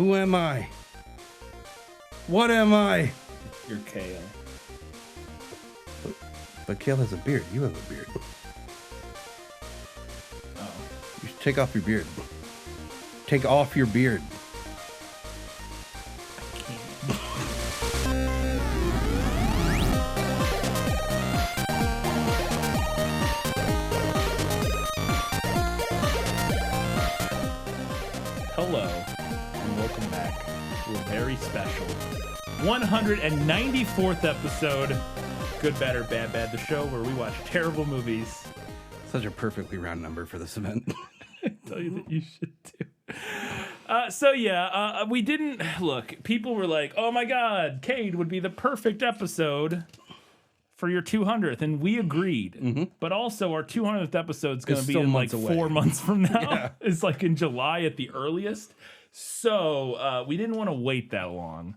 Who am I? What am I? You're Kale. But Kale has a beard. You have a beard. Oh. You should take off your beard. Take off your beard. Hello, and welcome back to a very special 194th episode, Good Bad Bad, the show where we watch terrible movies. Such a perfectly round number for this event. I tell you that you should too. We didn't look. People were like, "Oh my God, Cade would be the perfect episode for your 200th," and we agreed. Mm-hmm. But also, our 200th episode is going to be in like 4 months from now. Yeah. It's like in July at the earliest. So we didn't want to wait that long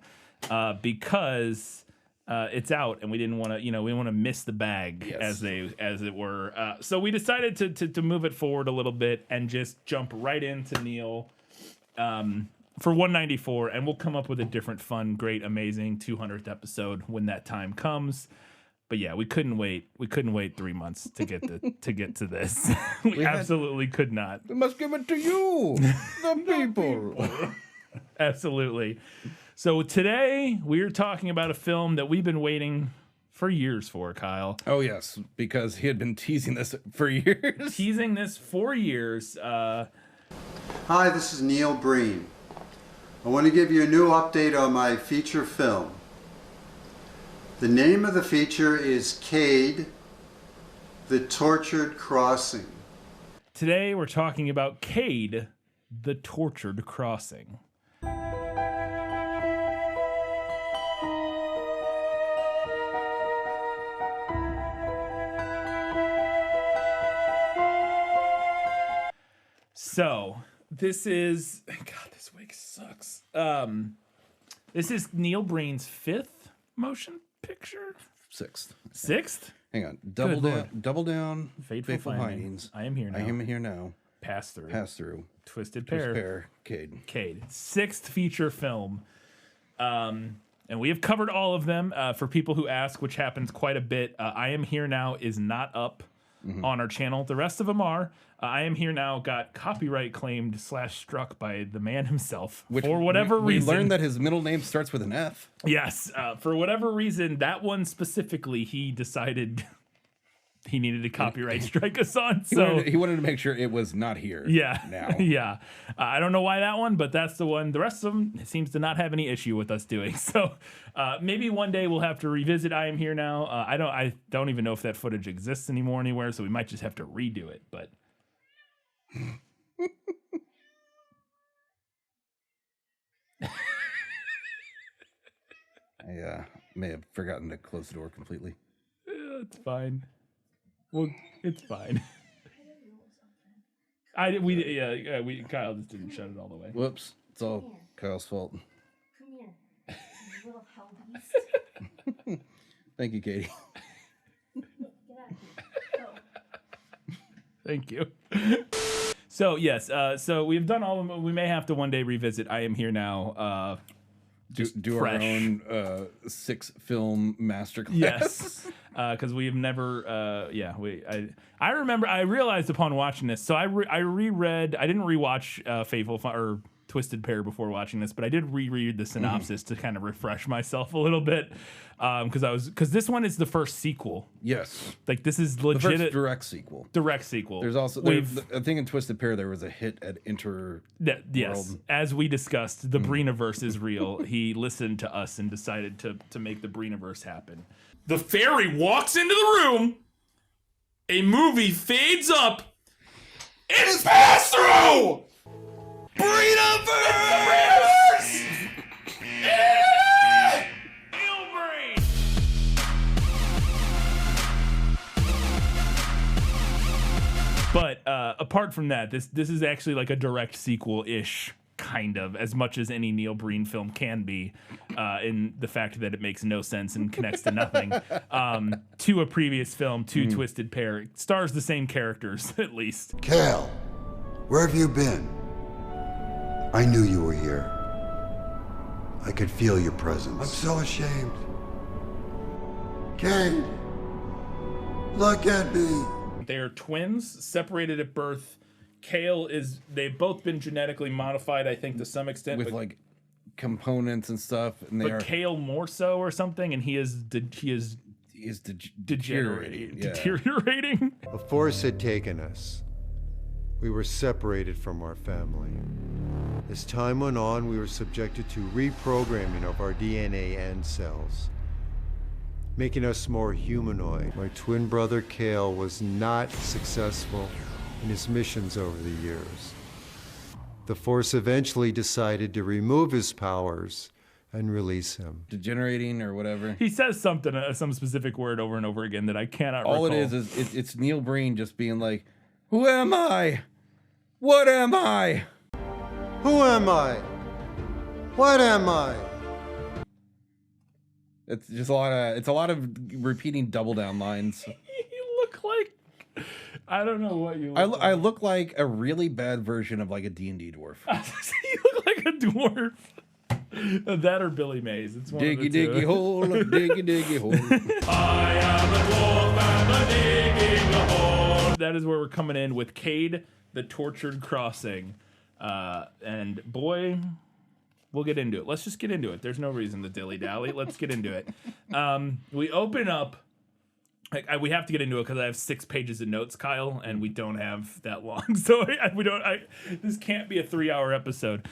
because it's out, and we didn't want to, we want to miss the bag, yes, as it were. So we decided to move it forward a little bit and just jump right into Neil for 194, and we'll come up with a different, fun, great, amazing 200th episode when that time comes. But yeah, we couldn't wait. We couldn't wait 3 months to get to this. we absolutely could not. We must give it to you, the people. Absolutely. So today we're talking about a film that we've been waiting for years for, Kyle. Oh yes, because he had been teasing this for years. Teasing this for years. Hi, this is Neil Breen. I want to give you a new update on my feature film. The name of the feature is Cade, the Tortured Crossing. Today we're talking about Cade, the Tortured Crossing. So, this is... God, this wig sucks. This is Neil Breen's 5th motion picture? Sixth? Hang on. Double down. Fateful Findings. I Am Here Now. I Am Here Now. Pass Through. Twisted Pair. Cade. 6th feature film. And we have covered all of them. For people who ask, which happens quite a bit, I Am Here Now is not up on our channel. The rest of them are. I Am Here Now got copyright claimed / struck by the man himself. For whatever reason. We learned that his middle name starts with an F. Yes. For whatever reason, that one specifically, he decided he needed to copyright strike us on. So he wanted to make sure it was not here. Yeah. Now. Yeah. I don't know why that one, but that's the one. The rest of them seems to not have any issue with us doing. So maybe one day we'll have to revisit I Am Here Now. I don't even know if that footage exists anymore anywhere, so we might just have to redo it. But I may have forgotten to close the door completely. It's fine. Well, it's fine. Kyle just didn't shut it all the way. Whoops. It's all Kyle's fault. Come here, you little hell beast. Thank you, Katie. Get out of here. Go. Thank you. So, yes. So we've done all of them. We may have to one day revisit I Am Here Now. Do our own 6-film masterclass. Yes. Because we've never, I remember, I realized upon watching this, so I reread, I didn't rewatch Fateful or Twisted Pair before watching this, but I did reread the synopsis to kind of refresh myself a little bit, because this one is the first sequel. Yes. Like, this is legit. The first direct sequel. There's also, I think in Twisted Pair there was a hit at Yes. As we discussed, the Breenaverse is real. He listened to us and decided to make the Breenaverse happen. The fairy walks into the room. A movie fades up. It's Pass Through! Breenaverse! Yeah! Neil Breen! But apart from that, this is actually like a direct sequel-ish, kind of, as much as any Neil Breen film can be, in the fact that it makes no sense and connects to nothing, to a previous film, to Twisted Pair. It stars the same characters, at least. Kale, where have you been? I knew you were here. I could feel your presence. I'm so ashamed. Cade, look at me. They're twins, separated at birth. Kale they've both been genetically modified, I think, to some extent. With like components and stuff. And but Kale more so or something, and he is degenerating. Yeah. Deteriorating. A force had taken us. We were separated from our family. As time went on, we were subjected to reprogramming of our DNA and cells, making us more humanoid. My twin brother Kale was not successful in his missions over the years. The Force eventually decided to remove his powers and release him. Degenerating or whatever. He says something, some specific word over and over again that I cannot recall. All it is it's Neil Breen just being like, who am I? What am I? Who am I? What am I? It's just a lot of repeating double down lines. You look like, I don't know what you look like. I look like a really bad version of like a D&D dwarf. You look like a dwarf. That or Billy Mays. It's one diggy of the diggy two. hole, diggy diggy hole. I am a dwarf and a digging a hole. That is where we're coming in with Cade, the Tortured Crossing. And boy, we'll get into it. Let's just get into it. There's no reason to dilly-dally. Let's get into it. We open up. We have to get into it because I have 6 pages of notes, Kyle, and we don't have that long. So this can't be a 3-hour episode.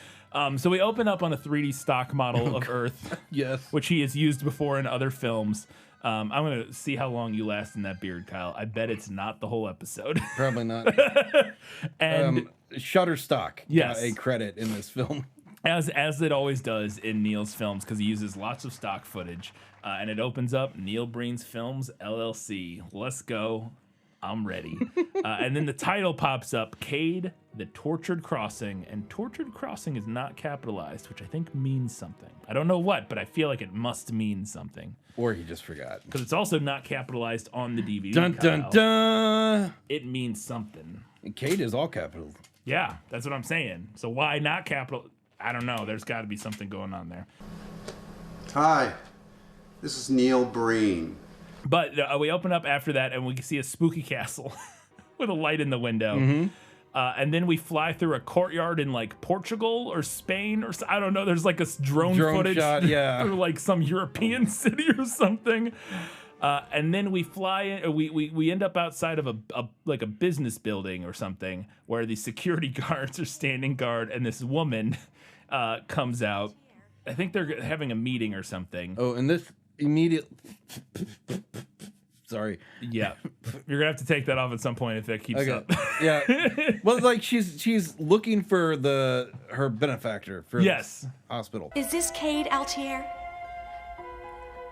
So we open up on a 3D stock model of Earth. Yes. Which he has used before in other films. I'm going to see how long you last in that beard, Kyle. I bet it's not the whole episode. Probably not. And Shutterstock yes, got a credit in this film. As it always does in Neil's films, because he uses lots of stock footage. And it opens up Neil Breen's Films, LLC. Let's go. I'm ready. And then the title pops up, Cade, the Tortured Crossing. And Tortured Crossing is not capitalized, which I think means something. I don't know what, but I feel like it must mean something. Or he just forgot. Because it's also not capitalized on the DVD. Dun, Kyle. dun, dun. It means something. And Cade is all capital. Yeah, that's what I'm saying. So why not capital? I don't know. There's got to be something going on there. Hi, this is Neil Breen. But we open up after that and we see a spooky castle with a light in the window. Mm-hmm. And then we fly through a courtyard in like Portugal or Spain or I don't know. There's like a drone footage shot, yeah. or like some European city or something. And then we fly in, we end up outside of a business building or something where the security guards are standing guard and this woman comes out. I think they're having a meeting or something. Oh, and this immediate. Sorry. Yeah, you're gonna have to take that off at some point if that keeps up. Yeah. Well, like she's looking for her benefactor for yes hospital. Is this Cade Altier?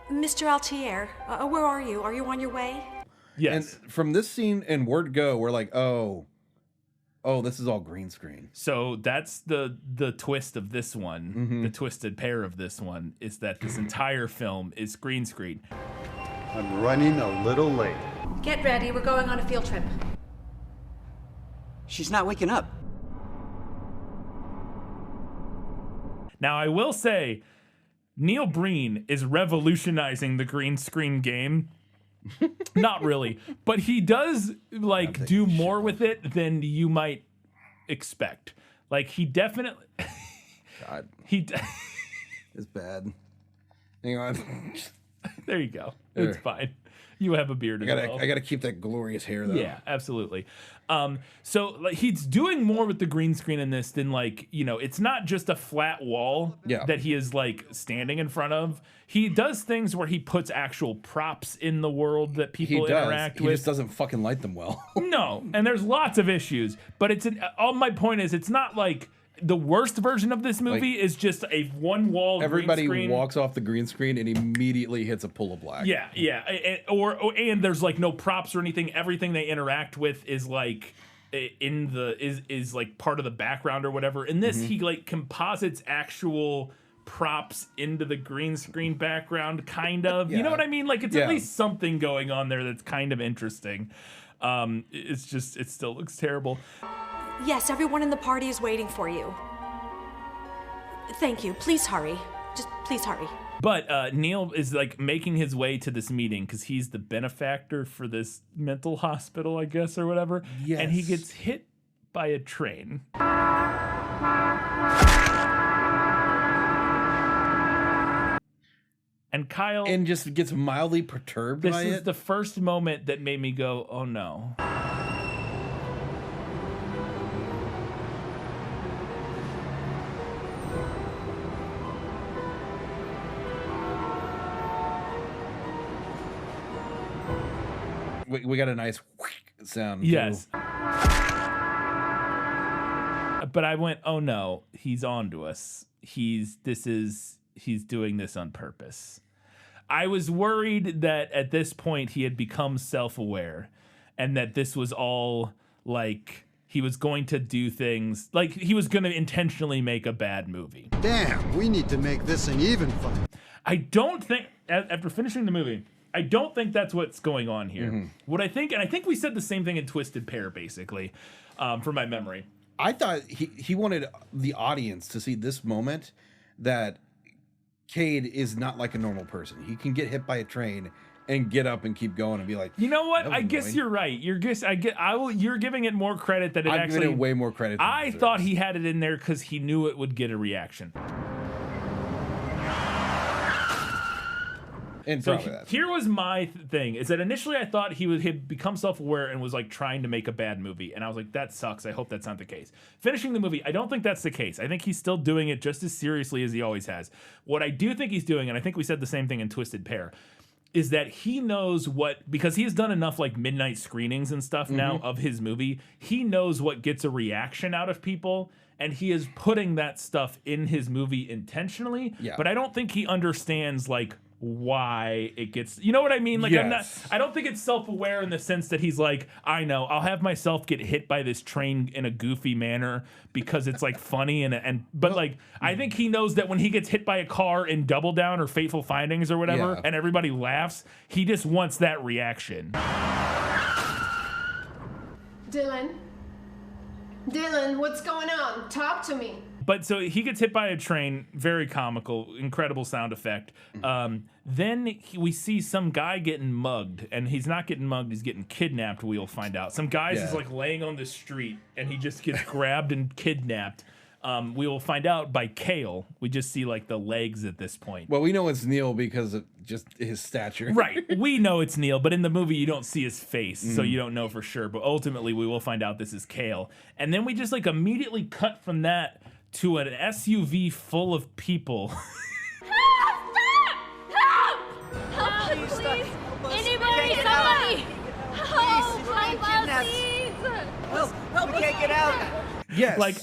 Mr. Altier, where are you? Are you on your way? Yes. And from this scene in Word Go, we're like, oh, this is all green screen. So that's the twist of this one. Mm-hmm. The twisted pair of this one is that this entire film is green screen. I'm running a little late. Get ready, we're going on a field trip. She's not waking up. Now I will say, Neil Breen is revolutionizing the green screen game. Not really, but he does like do more with it than you might expect. Like he definitely God, he it's bad. Hang on. There you go. It's fine. You have a beard as well. I gotta keep that glorious hair though. Yeah, absolutely. So like he's doing more with the green screen in this than like, it's not just a flat wall that he is like standing in front of. He does things where he puts actual props in the world that people interact with. He just doesn't fucking light them well. No, and there's lots of issues, but all my point is it's not like the worst version of this movie is just a one wall. Everybody green screen. walks off the green screen and immediately hits a pool of black. Yeah, and there's like no props or anything. Everything they interact with is like is like part of the background or whatever. In this, he like composites actual props into the green screen background, kind of. Yeah. You know what I mean? Like it's at least something going on there that's kind of interesting. It's just it still looks terrible. Yes, everyone in the party is waiting for you. Thank you. Please hurry. Just please hurry. But Neil is like making his way to this meeting because he's the benefactor for this mental hospital, I guess, or whatever. Yes. And he gets hit by a train. And Kyle... And just gets mildly perturbed by it. This is the first moment that made me go, oh no. We got a nice sound. Yes. But I went, oh no, he's on to us. He's doing this on purpose. I was worried that at this point he had become self-aware and that this was all like he was going to do things like he was going to intentionally make a bad movie. Damn, we need to make this an even fight. I don't think, after finishing the movie, I don't think that's what's going on here. Mm-hmm. What I think, and I think we said the same thing in Twisted Pair, basically, from my memory. I thought he wanted the audience to see this moment that Cade is not like a normal person. He can get hit by a train and get up and keep going and be like, you know what? I guess you're right. You're giving it more credit than it I'm giving it way more credit. I thought he had it in there because he knew it would get a reaction. And so here was my thing, is that initially I thought he'd become self-aware and was like trying to make a bad movie. And I was like, that sucks. I hope that's not the case. Finishing the movie, I don't think that's the case. I think he's still doing it just as seriously as he always has. What I do think he's doing, and I think we said the same thing in Twisted Pair, is that he knows because he has done enough like midnight screenings and stuff now of his movie. He knows what gets a reaction out of people. And he is putting that stuff in his movie intentionally. Yeah. But I don't think he understands like why it gets, you know what I mean? Like, yes. I don't think it's self-aware in the sense that he's like, I know, I'll have myself get hit by this train in a goofy manner because it's like funny but like, I think he knows that when he gets hit by a car in Double Down or Fateful Findings or whatever, and everybody laughs, he just wants that reaction. Dylan, what's going on? Talk to me. But so he gets hit by a train, very comical, incredible sound effect. Then we see some guy getting mugged, and he's not getting mugged, he's getting kidnapped, we'll find out. Some guy's is like laying on the street, and he just gets grabbed and kidnapped. We will find out by Kale. We just see like the legs at this point. Well, we know it's Neil because of just his stature. Right. We know it's Neil, but in the movie you don't see his face, so you don't know for sure. But ultimately we will find out this is Kale. And then we just like immediately cut from that to an SUV full of people. Help! Help, please! Anybody, somebody! Help, please! Help, we can't get out. Yes. Like,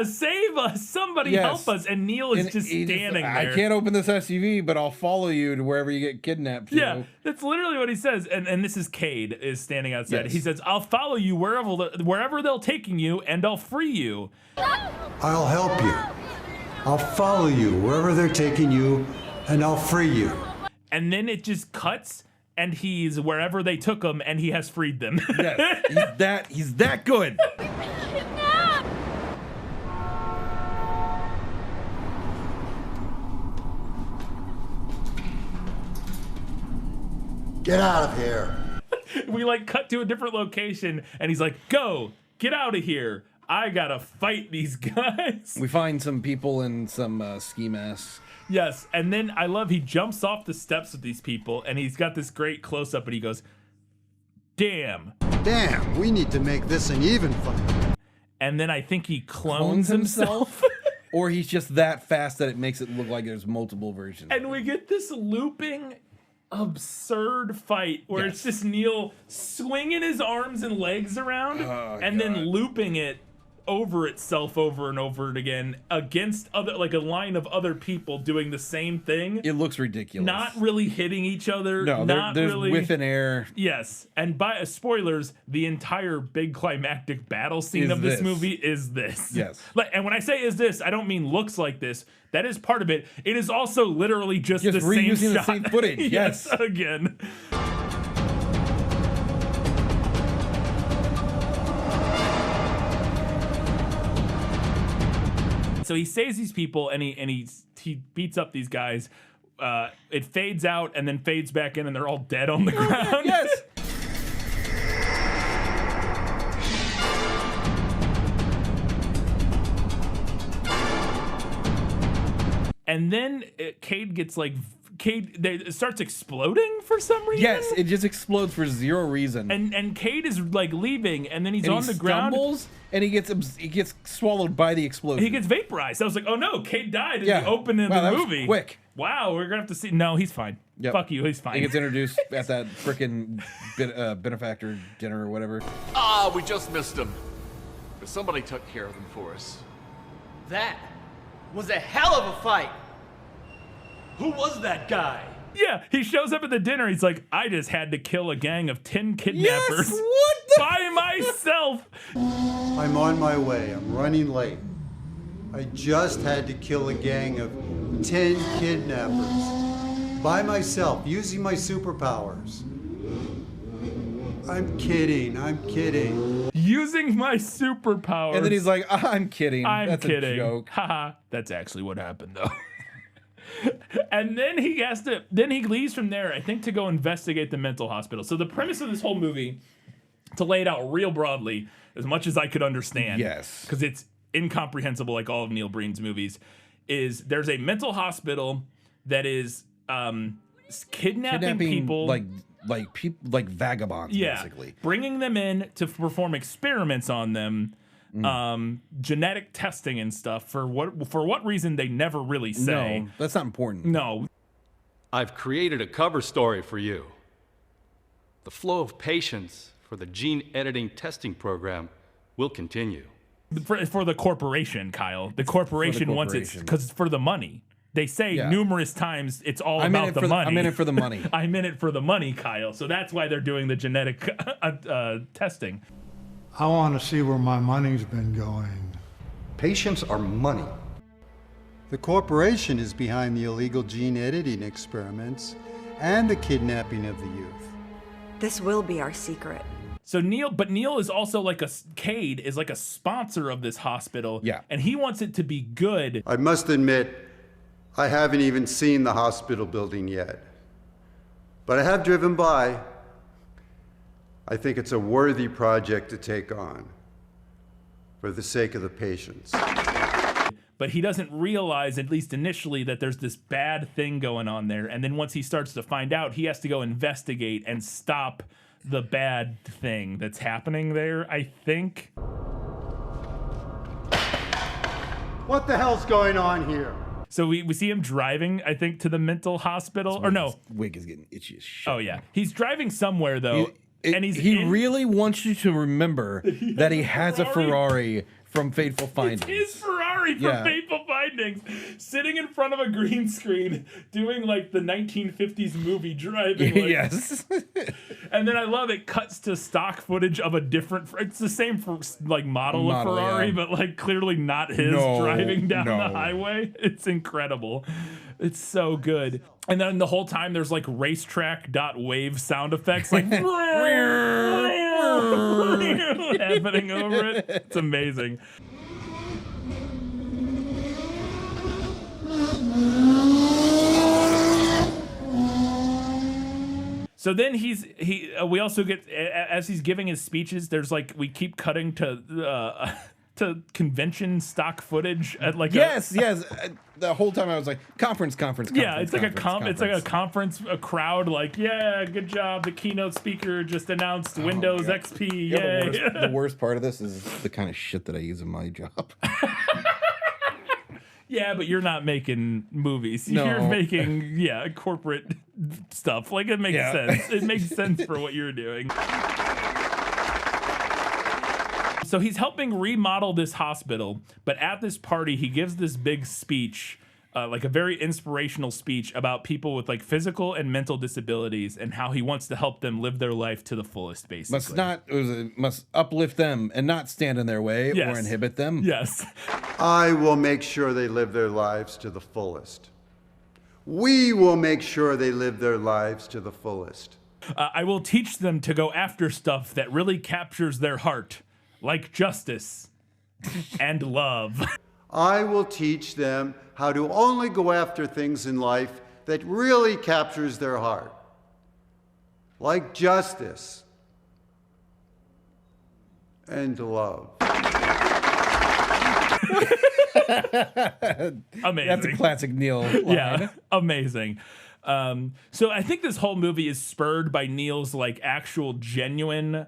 save us! Somebody help us! And Neil is just standing there. I can't open this SUV, but I'll follow you to wherever you get kidnapped. Yeah, that's literally what he says. And this is Cade is standing outside. Yes. He says, "I'll follow you wherever they're taking you, and I'll free you." I'll help you. I'll follow you wherever they're taking you, and I'll free you. And then it just cuts, and he's wherever they took him, and he has freed them. Yes, he's that good. Get out of here. We like cut to a different location, and he's like, "Go, get out of here. I gotta fight these guys." We find some people in some ski masks. Yes, and then I love he jumps off the steps with these people, and he's got this great close-up, and he goes, "Damn. Damn, we need to make this an even fight." And then I think he clones himself. Or he's just that fast that it makes it look like there's multiple versions. And we get this looping, absurd fight where it's just Neil swinging his arms and legs around and then looping it over itself over and over again against other, like a line of other people doing the same thing. It looks ridiculous. Not really hitting each other. No, there's really whiff and air. Yes, and by spoilers, the entire big climactic battle scene of this movie is this. Yes. And when I say is this, I don't mean looks like this. That is part of it. It is also literally just the same shot. The same footage. Yes. Again. So he saves these people, and he beats up these guys. It fades out and then fades back in, and they're all dead on the ground. Yes. And then Cade gets like it starts exploding for some reason. Yes, it just explodes for zero reason. And Cade is like leaving, and then he's on the ground. And he gets swallowed by the explosion. He gets vaporized. I was like, oh no, Cade died in the opening of the movie. Quick. Wow, we're gonna have to see. No, he's fine. Yep. Fuck you, he's fine. He gets introduced at that frickin' benefactor dinner or whatever. We just missed him. But somebody took care of him for us. That was a hell of a fight. Who was that guy? Yeah, he shows up at the dinner. He's like, I just had to kill a gang of 10 kidnappers by myself. I'm on my way. I'm running late. I just had to kill a gang of 10 kidnappers by myself, using my superpowers. I'm kidding. I'm kidding. Using my superpowers. And then he's like, I'm kidding. That's kidding. A joke. Haha. That's actually what happened, though. And then he leaves from there, I think, to go investigate the mental hospital. So the premise of this whole movie, to lay it out real broadly, as much as I could understand, yes, because it's incomprehensible like all of Neil Breen's movies, is there's a mental hospital that is kidnapping people, like vagabonds, basically, bringing them in to perform experiments on them. Genetic testing and stuff for what reason they never really say. No, that's not important. No. I've created a cover story for you. The flow of patients for the gene editing testing program will continue. For the corporation, Kyle. The corporation wants it because it's for the money. They say numerous times it's all about the money. I'm in it for the money. I'm in it for the money, Kyle. So that's why they're doing the genetic testing. I want to see where my money's been going. Patients are money. The corporation is behind the illegal gene editing experiments and the kidnapping of the youth. This will be our secret. So Neil is also like Cade is like a sponsor of this hospital. Yeah. And he wants it to be good. I must admit, I haven't even seen the hospital building yet. But I have driven by. I think it's a worthy project to take on for the sake of the patients. But he doesn't realize, at least initially, that there's this bad thing going on there. And then once he starts to find out, he has to go investigate and stop the bad thing that's happening there, I think. What the hell's going on here? So we see him driving, I think, to the mental hospital. Or no. Wig is getting itchy as shit. Oh, yeah. He's driving somewhere, though. He really wants you to remember that he has a Ferrari from Fateful Findings. It's his Ferrari from Fateful Findings, sitting in front of a green screen, doing like the 1950s movie driving. Like, yes. And then I love it. Cuts to stock footage of a different. It's the same model of Ferrari, but like clearly not his driving down the highway. It's incredible. It's so good. And then the whole time there's like racetrack.wave sound effects like happening over it. It's amazing. So then we also get, as he's giving his speeches, there's like, we keep cutting to convention stock footage at like yes. The whole time I was like conference. Yeah, it's like a conference, a crowd like, yeah, good job. The keynote speaker just announced Windows XP. Yay. The worst part of this is the kind of shit that I use in my job. Yeah, but you're not making movies. No. You're making corporate stuff. Like it makes sense. It makes sense for what you're doing. So he's helping remodel this hospital, but at this party, he gives this big speech, like a very inspirational speech about people with like physical and mental disabilities and how he wants to help them live their life to the fullest, basically. Must uplift them and not stand in their way or inhibit them. Yes. I will make sure they live their lives to the fullest. We will make sure they live their lives to the fullest. I will teach them to go after stuff that really captures their heart. Like justice and love. I will teach them how to only go after things in life that really captures their heart, like justice and love. Amazing. That's a classic Neil line. Yeah, amazing. So I think this whole movie is spurred by Neil's like actual genuine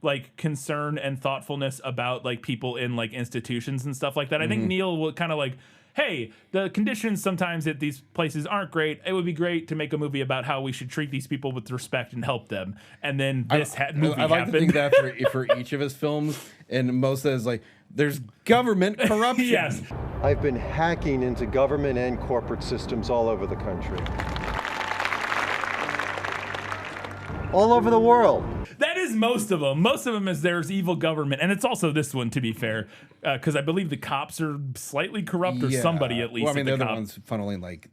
like concern and thoughtfulness about like people in like institutions and stuff like that. I think Neil will kind of like, hey, the conditions sometimes at these places aren't great. It would be great to make a movie about how we should treat these people with respect and help them. And then this movie I like happened. to think that for each of his films, and most of it is like, there's government corruption. Yes. I've been hacking into government and corporate systems all over the country. All over the world. That is most of them. Most of them is there's evil government. And it's also this one, to be fair, because I believe the cops are slightly corrupt, or somebody at least. Well, I mean, they're the cops. ones funneling like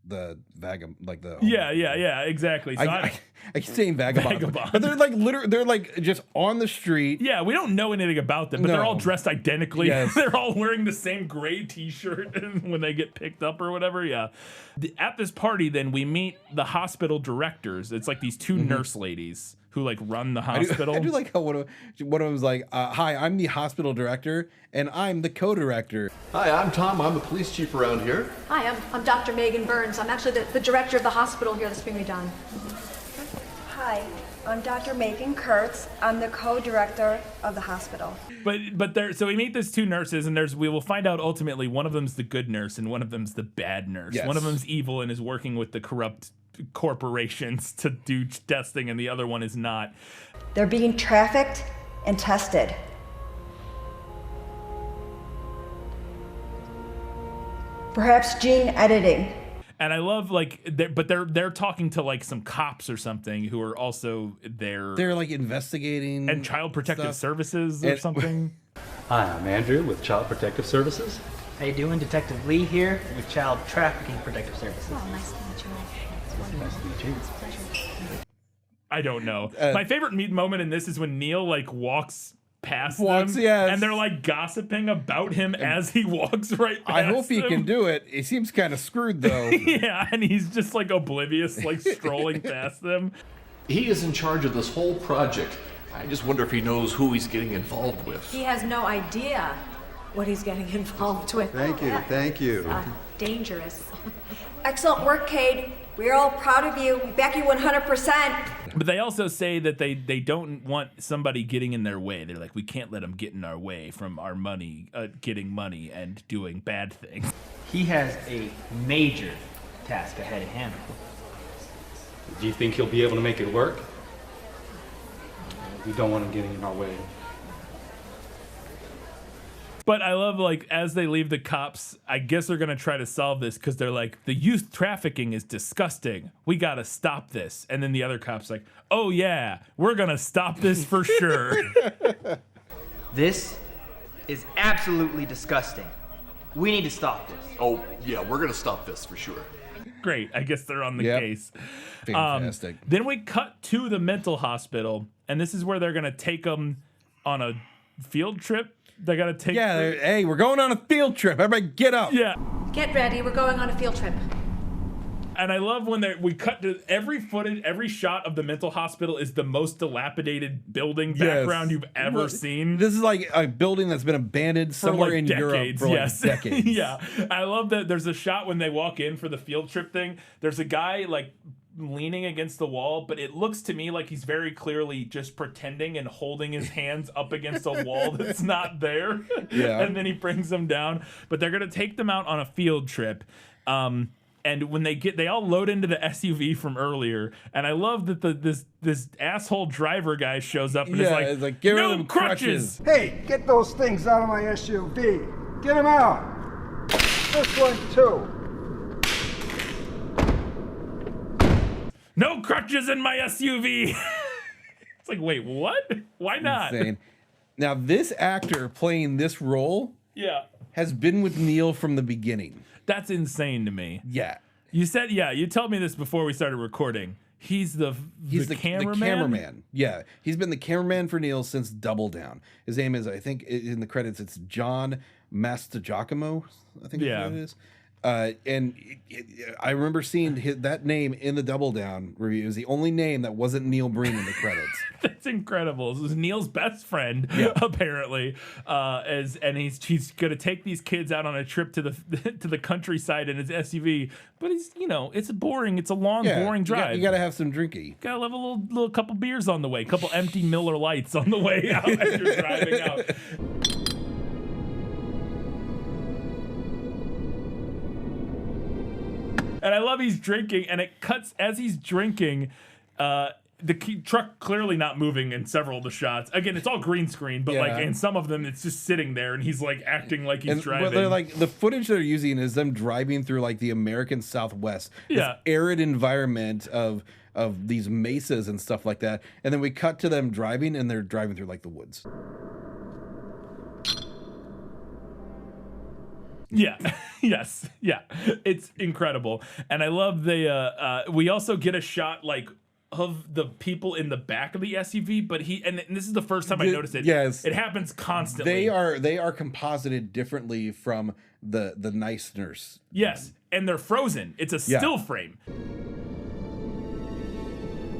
the like the yeah, exactly. So I keep saying vagabond, but they're like literally, they're like just on the street. Yeah, we don't know anything about them, but they're all dressed identically. Yes. They're all wearing the same gray T-shirt when they get picked up or whatever. Yeah. At this party, then we meet the hospital directors. It's like these two nurse ladies who like run the hospital. I do like how one of them was like, "Hi, I'm the hospital director, and I'm the co-director." Hi, I'm Tom. I'm the police chief around here. Hi, I'm Dr. Megan Burns. I'm actually the director of the hospital here that's bringing me down. Hi, I'm Dr. Megan Kurtz. I'm the co-director of the hospital. But there, so we meet these two nurses, and we will find out ultimately one of them's the good nurse and one of them's the bad nurse. Yes. One of them's evil and is working with the corrupt corporations to do testing, and the other one is not. They're being trafficked and tested. Perhaps gene editing. And I love like, they're talking to like some cops or something who are also there. They're like investigating and Child Protective stuff. Services or something. Hi, I'm Andrew with Child Protective Services. How you doing? Detective Lee here with Child Trafficking Protective Services. Oh, nice to meet you. Nice to meet you. I don't know. My favorite moment in this is when Neil like walks past them, yes. and they're like gossiping about him as he walks right past I hope he them. can do it. He seems kind of screwed though. Yeah, and he's just like oblivious, like strolling past them. He is in charge of this whole project. I just wonder if he knows who he's getting involved with. He has no idea what he's getting involved with. Thank you, thank you. Dangerous. Excellent work, Cade. We're all proud of you. We back you 100%. But they also say that they don't want somebody getting in their way. They're like, we can't let them get in our way from our money, getting money and doing bad things. He has a major task ahead of him. Do you think he'll be able to make it work? We don't want him getting in our way. But I love, like, as they leave the cops, I guess they're going to try to solve this because they're like, the youth trafficking is disgusting. We got to stop this. And then the other cop's like, oh, yeah, we're going to stop this for sure. This is absolutely disgusting. We need to stop this. Oh, yeah, we're going to stop this for sure. Great. I guess they're on the case. Fantastic. Then we cut to the mental hospital, and this is where they're going to take them on a field trip. They got to take... Yeah, hey, we're going on a field trip. Everybody get up. Yeah. Get ready. We're going on a field trip. And I love when we cut to every footage, every shot of the mental hospital is the most dilapidated building background you've ever seen. This is like a building that's been abandoned somewhere in Europe for like decades. Yeah. I love that there's a shot when they walk in for the field trip thing. There's a guy like leaning against the wall, but it looks to me like he's very clearly just pretending and holding his hands up against a wall that's not there. Yeah. And then he brings them down. But they're going to take them out on a field trip. And when they all load into the SUV from earlier, and I love that this asshole driver guy shows up and is like give no him crutches. Hey, get those things out of my SUV. Get them out. This one too. No crutches in my SUV. It's like, wait, what? Why not? Insane. Now, this actor playing this role has been with Neil from the beginning. That's insane to me. Yeah. You said, you told me this before we started recording. He's the cameraman? The cameraman. Yeah. He's been the cameraman for Neil since Double Down. His name is, I think in the credits, it's John Mastagiacomo, I think that's what it is. And I remember seeing that name in the Double Down review. It was the only name that wasn't Neil Breen in the credits. That's incredible. This was Neil's best friend, apparently. And he's gonna take these kids out on a trip to the countryside in his SUV. But he's, it's boring. It's a long, boring drive. You gotta have some drinky. Gotta have a little couple beers on the way, couple empty Miller Lights on the way out as you're driving out. And I love he's drinking, and it cuts as he's drinking. The truck clearly not moving in several of the shots. Again, it's all green screen, but like in some of them, it's just sitting there, and he's like acting like he's driving. But they're like the footage they're using is them driving through like the American Southwest, this arid environment of these mesas and stuff like that. And then we cut to them driving, and they're driving through like the woods. Yeah. Yes. Yeah. It's incredible. And I love we also get a shot like of the people in the back of the SUV, but and this is the first time I noticed it. Yes. It happens constantly. They are composited differently from the nice nurse. Yes. And they're frozen. It's a still frame.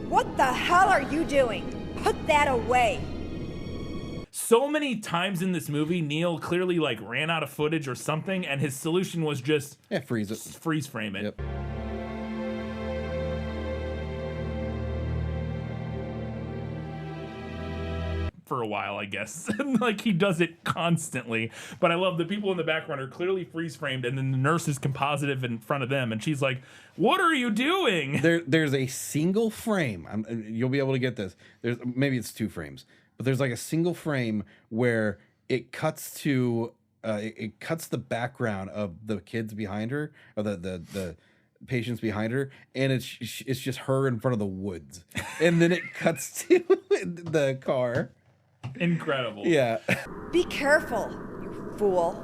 What the hell are you doing? Put that away. So many times in this movie, Neil clearly like ran out of footage or something, and his solution was just freeze it, freeze frame it. Yep. For a while, I guess. Like he does it constantly. But I love the people in the background are clearly freeze framed, and then the nurse is compositive in front of them, and she's like, "What are you doing?" There's a single frame. You'll be able to get this. Maybe it's 2 frames. But there's like a single frame where it cuts to it cuts the background of the kids behind her, or the patients behind her, and it's just her in front of the woods, and then it cuts to the car. Incredible. Yeah. Be careful, you fool.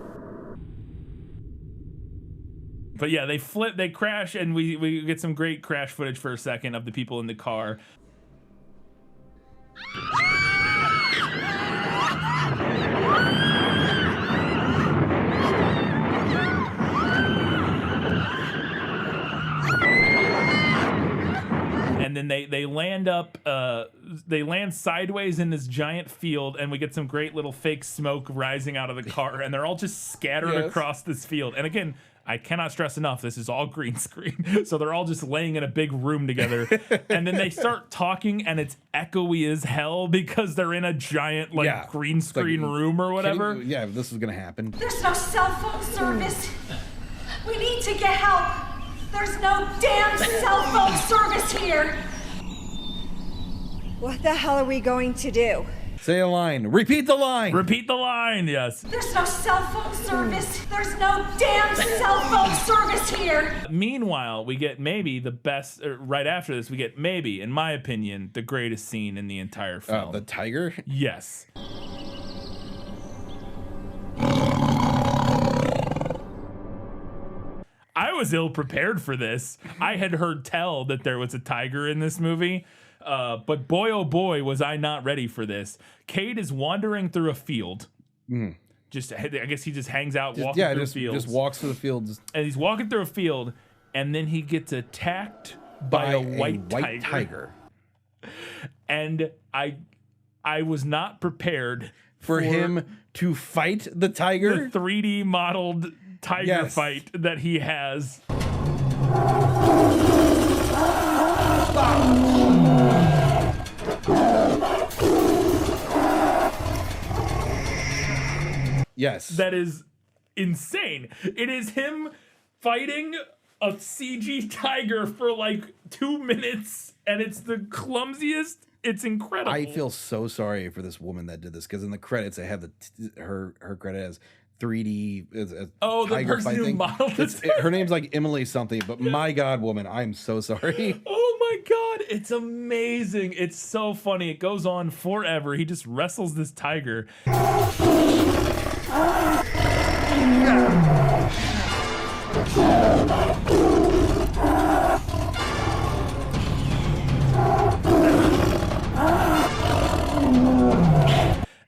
But yeah, they crash, and we get some great crash footage for a second of the people in the car. And then they land they land sideways in this giant field, and we get some great little fake smoke rising out of the car, and they're all just scattered across this field. And again, I cannot stress enough, this is all green screen. So they're all just laying in a big room together. And then they start talking, and it's echoey as hell because they're in a giant green screen room or whatever. This is going to happen. There's no cell phone service. We need to get help. There's no damn cell phone service here. What the hell are we going to do? Say a line. Repeat the line. Repeat the line, yes. There's no cell phone service. There's no damn cell phone service here. Meanwhile, we get maybe the best, right after this, we get maybe, in my opinion, the greatest scene in the entire film. The tiger? Yes. I was ill prepared for this. I had heard tell that there was a tiger in this movie. But boy, oh boy, was I not ready for this. Cade is wandering through a field. I guess he just hangs out walking through fields. Just walks through the fields. And he's walking through a field, and then he gets attacked by a white tiger. And I was not prepared for him to fight the tiger. The 3D modeled tiger fight that he has. Yes. That is insane. It is him fighting a CG tiger for like 2 minutes, and it's the clumsiest. It's incredible. I feel so sorry for this woman that did this, because in the credits I have her credit as 3D the person who modeled it. Her name's like Emily something, but my God, woman, I'm so sorry. Oh my God, it's amazing. It's so funny. It goes on forever. He just wrestles this tiger.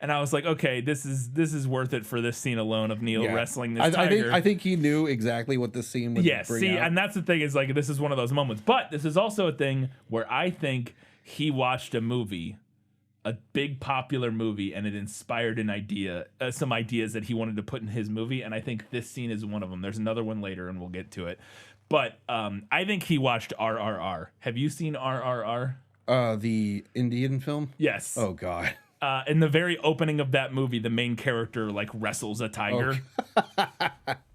And I was like, okay, this is worth it for this scene alone of Neil wrestling this tiger. I think he knew exactly what this scene would bring out. And that's the thing is like this is one of those moments. But this is also a thing where I think he watched a movie, a big popular movie, and it inspired an idea, some ideas that he wanted to put in his movie. And I think this scene is one of them. There's another one later, and we'll get to it. But I think he watched RRR. Have you seen RRR? The Indian film? Yes. Oh God. In the very opening of that movie, the main character like wrestles a tiger.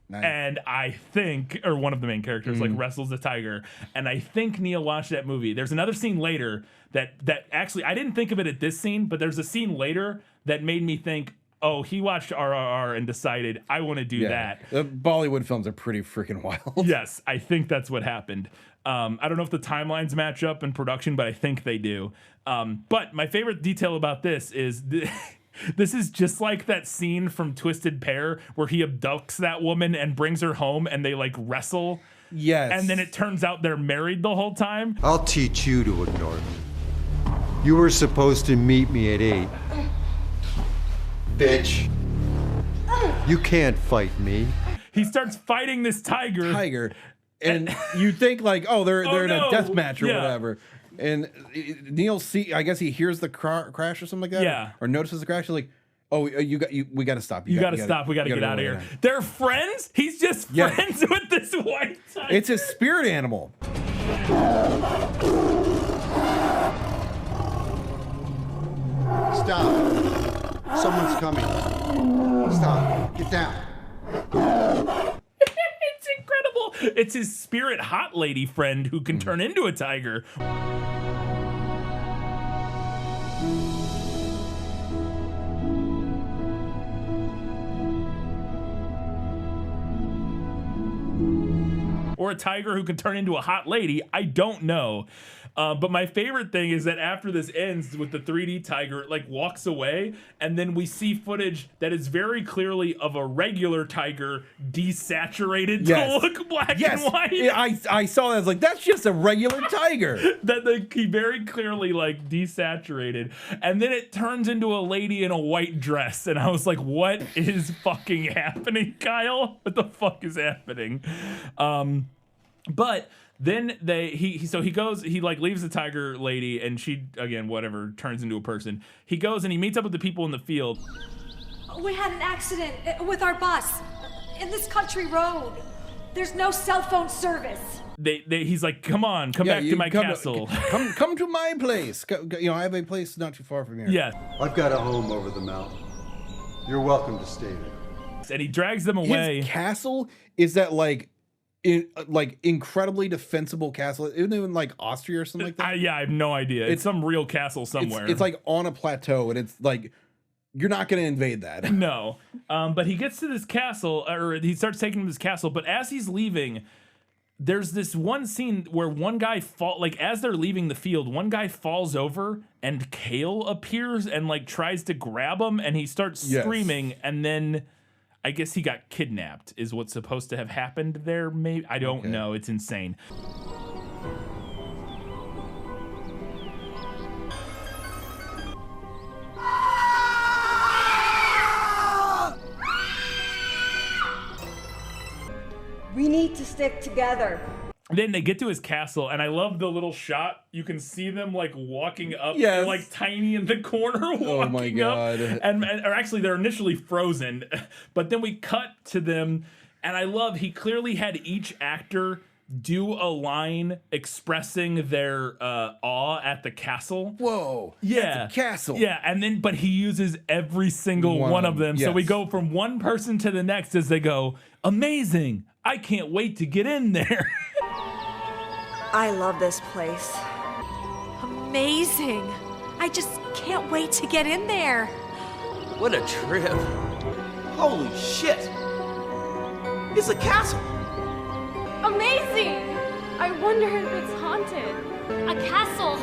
Nice. And I think, or one of the main characters like wrestles a tiger. And I think Neil watched that movie. There's another scene later that actually, I didn't think of it at this scene, but there's a scene later that made me think, oh, he watched RRR and decided, I want to do that. The Bollywood films are pretty freaking wild. Yes, I think that's what happened. I don't know if the timelines match up in production, but I think they do. But my favorite detail about this is this is just like that scene from Twisted Pair where he abducts that woman and brings her home and they like wrestle. Yes. And then it turns out they're married the whole time. I'll teach you to ignore me. You were supposed to meet me at 8. Bitch. You can't fight me. He starts fighting this tiger. And you think like, oh, they're in a death match or whatever. And Neil I guess he hears the crash or something like that. Yeah. Or notices the crash. Like, oh, we got to stop. You got to stop. We got to get out of here. They're friends? He's just friends with this white tiger. It's his spirit animal. Stop. Someone's coming. Stop. Get down. It's incredible. It's his spirit hot lady friend who can turn into a tiger. Or a tiger who can turn into a hot lady. I don't know. But my favorite thing is that after this ends with the 3D tiger, it like walks away, and then we see footage that is very clearly of a regular tiger desaturated to look black and white. I saw that. I was like, that's just a regular tiger. That he very clearly like desaturated, and then it turns into a lady in a white dress, and I was like, what is fucking happening, Kyle? What the fuck is happening? But then he like leaves the tiger lady, and she again whatever turns into a person. He goes and he meets up with the people in the field. We had an accident with our bus in this country road. There's no cell phone service. He's like, come back to my castle. Come to my place. I have a place not too far from here. Yeah. I've got a home over the mountain. You're welcome to stay there. And he drags them away. His castle is that like incredibly defensible castle. Isn't it in like Austria or something like that? I have no idea. It's some real castle somewhere. It's like on a plateau, and it's like you're not going to invade that. No. But he gets to this castle, or he starts taking him to this castle. But as he's leaving, there's this one scene where one guy as they're leaving the field, one guy falls over, and Kale appears and like tries to grab him, and he starts screaming, and then I guess he got kidnapped is what's supposed to have happened there. Maybe I don't know. It's insane. We need to stick together. Then they get to his castle, and I love the little shot. You can see them like walking up. Yes. They're like tiny in the corner walking oh my God. up. Or actually they're initially frozen, but then we cut to them, and I love he clearly had each actor do a line expressing their awe at the castle. Whoa. Yeah. At the castle. Yeah, but he uses every single one of them. So we go from one person to the next as they go, amazing. I can't wait to get in there. I love this place. Amazing. I just can't wait to get in there. What a trip. Holy shit. It's a castle. Amazing! I wonder if it's haunted. A castle.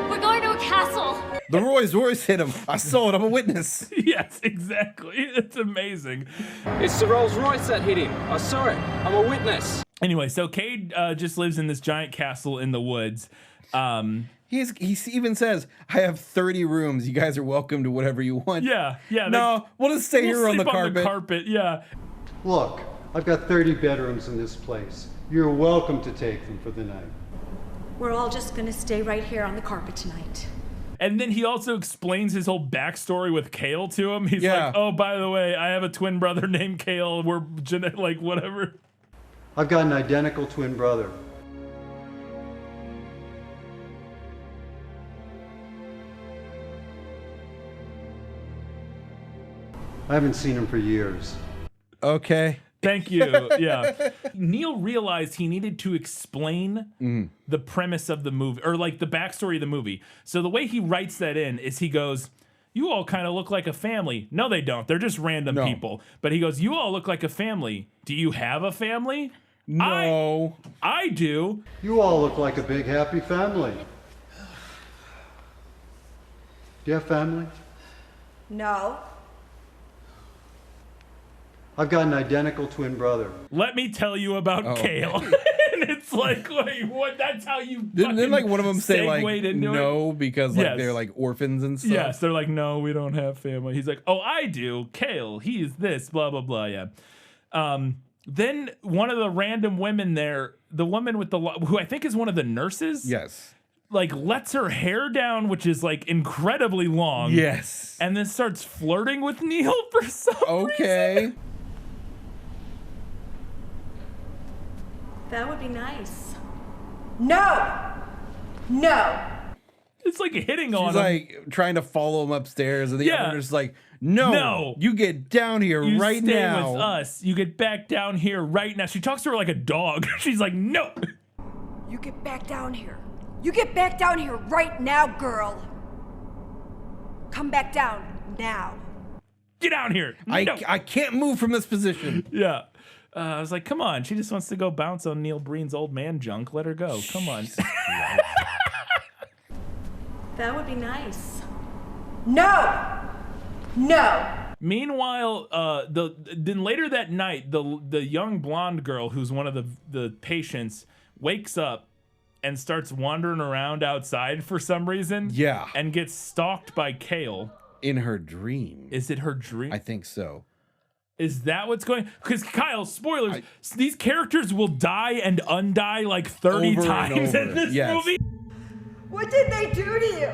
We're going to a castle. The Rolls Royce hit him. I saw it. I'm a witness. Yes, exactly. It's amazing. It's the Rolls Royce that hit him. I saw it. I'm a witness. Anyway, so Cade just lives in this giant castle in the woods. And He even says, I have 30 rooms. You guys are welcome to whatever you want. Yeah. No, we'll just stay here on the carpet. On the carpet, yeah. Look, I've got 30 bedrooms in this place. You're welcome to take them for the night. We're all just gonna stay right here on the carpet tonight. And then he also explains his whole backstory with Kale to him. He's like, oh, by the way, I have a twin brother named Kale. We're like whatever. I've got an identical twin brother. I haven't seen him for years. Okay. Thank you. Yeah. Neil realized he needed to explain the premise of the movie, or like the backstory of the movie. So the way he writes that in is he goes, you all kind of look like a family. No, they don't. They're just random people. But he goes, you all look like a family. Do you have a family? No. I do. You all look like a big happy family. Do you have family? No. I've got an identical twin brother. Let me tell you about Kale. And it's like, wait, what? That's how you Didn't like one of them say like no it? because like they're like orphans and stuff? Yes, they're like, no, we don't have family. He's like, oh, I do. Kale, he's this, blah, blah, blah, yeah. Then one of the random women there, the woman with who I think is one of the nurses. Yes. Like lets her hair down, which is like incredibly long. Yes. And then starts flirting with Neil for some reason. That would be nice. No! No! It's like hitting on him. She's like trying to follow him upstairs, and the other is like, no, you get down here right stay now. With us. You get back down here right now. She talks to her like a dog. She's like, no. You get back down here. You get back down here right now, girl. Come back down now. Get down here. I can't move from this position. Yeah. I was like, come on. She just wants to go bounce on Neil Breen's old man junk. Let her go. Come on. That would be nice. No! No! Meanwhile, then later that night, the young blonde girl who's one of the patients wakes up and starts wandering around outside for some reason. Yeah. And gets stalked by Kale. In her dream. Is it her dream? I think so. Is that what's going? Because Kyle, spoilers, these characters will die and undie like 30 times in this movie. What did they do to you?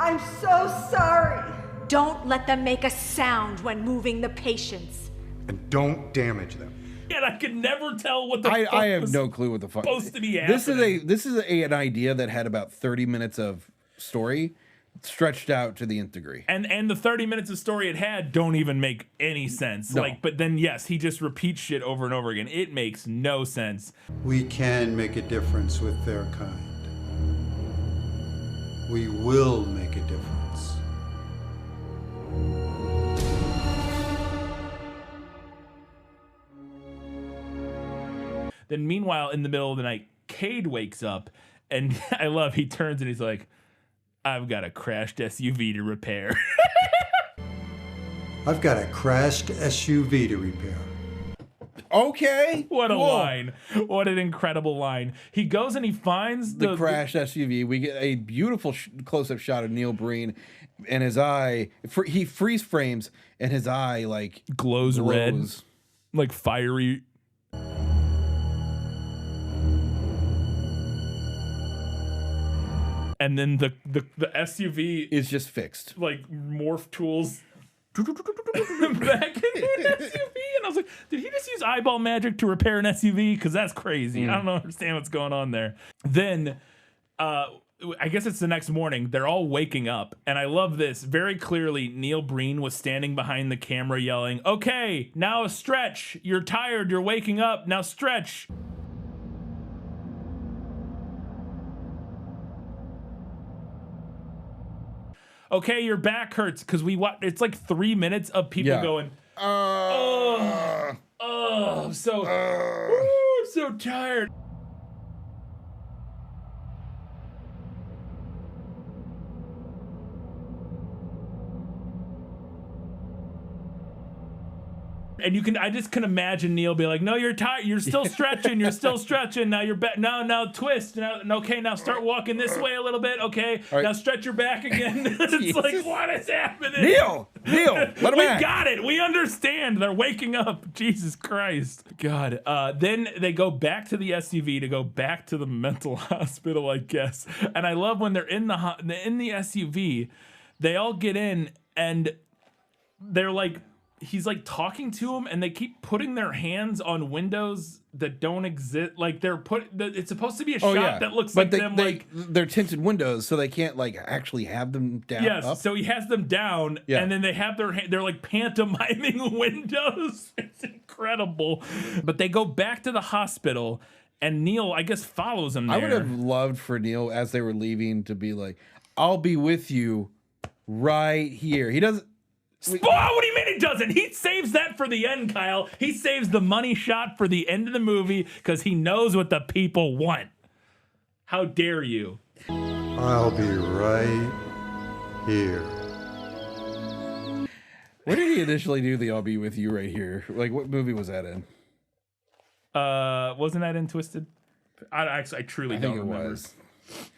I'm so sorry. Don't let them make a sound when moving the patients. And don't damage them. And I could never tell what the fuck I have no clue what the fuck supposed to be happening. This is an idea that had about 30 minutes of story stretched out to the nth degree. And the 30 minutes of story it had don't even make any sense. No. But then yes, he just repeats shit over and over again. It makes no sense. We can make a difference with their kind. We will make a difference. Then meanwhile, in the middle of the night, Cade wakes up, and I love he turns and he's like, I've got a crashed SUV to repair. I've got a crashed SUV to repair. Okay. What a line. What an incredible line. He goes and he finds the crashed SUV. We get a beautiful close-up shot of Neil Breen and his eye. He freeze frames and his eye like glows red, like fiery. And then the SUV is just fixed. Like morph tools back into an SUV. And I was like, did he just use eyeball magic to repair an SUV? Because that's crazy. I don't understand what's going on there. Then I guess it's the next morning. They're all waking up. And I love this. Very clearly, Neil Breen was standing behind the camera yelling, okay, now a stretch. You're tired. You're waking up. Now stretch. Okay, your back hurts because it's like 3 minutes of people going, I'm so tired. And I just can imagine Neil be like, no, you're tired. You're still stretching. You're still stretching. Now you're back. Now twist. Okay, now start walking this way a little bit. Okay, right. Now stretch your back again. It's like, what is happening? Neil, let him We got it. We understand. They're waking up. Jesus Christ. God. Then they go back to the SUV to go back to the mental hospital, I guess. And I love when they're in the SUV, they all get in and they're like, he's like talking to him, and they keep putting their hands on windows that don't exist. Like it's supposed to be a shot that looks like they're tinted windows, so they can't like actually have them down. Yes, up. so he has them down, and then they have they're like pantomiming windows. It's incredible. But they go back to the hospital, and Neil, I guess, follows him there. I would have loved for Neil, as they were leaving, to be like, "I'll be with you right here." He doesn't. What do you mean he doesn't? He saves that for the end, Kyle. He saves the money shot for the end of the movie because he knows what the people want. How dare you? I'll be right here. Where did he initially do the "I'll be with you right here"? Like, what movie was that in? Wasn't that in Twisted? I truly don't remember.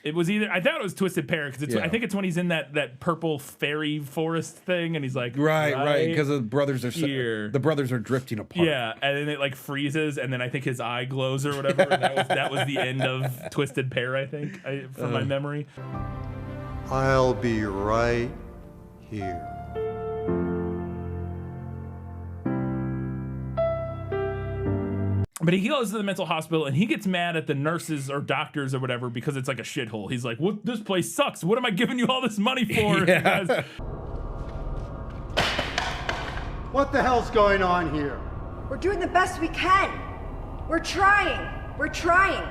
It was either, I thought it was Twisted Pair, because I think it's when he's in that purple fairy forest thing, and he's like, right, because the brothers are here. The brothers are drifting apart. Yeah, and then it like freezes, and then I think his eye glows or whatever. And that was the end of Twisted Pair, I think, from my memory. I'll be right here. But he goes to the mental hospital and he gets mad at the nurses or doctors or whatever because it's like a shithole. He's like, "What? This place sucks. What am I giving you all this money for?" Yeah. What the hell's going on here? We're doing the best we can. We're trying. We're trying.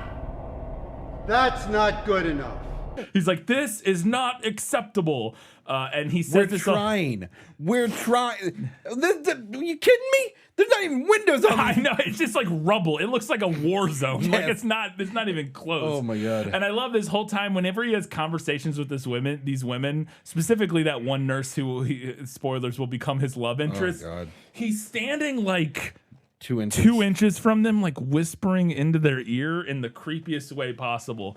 That's not good enough. He's like, "This is not acceptable." And he says, We're trying. Are you kidding me? There's not even windows on. I know, it's just like rubble. It looks like a war zone. Yes. Like it's not even close. Oh my god! And I love this whole time whenever he has conversations with these women, specifically that one nurse who, spoilers, will become his love interest. Oh god! He's standing like 2 inches. 2 inches from them, like whispering into their ear in the creepiest way possible.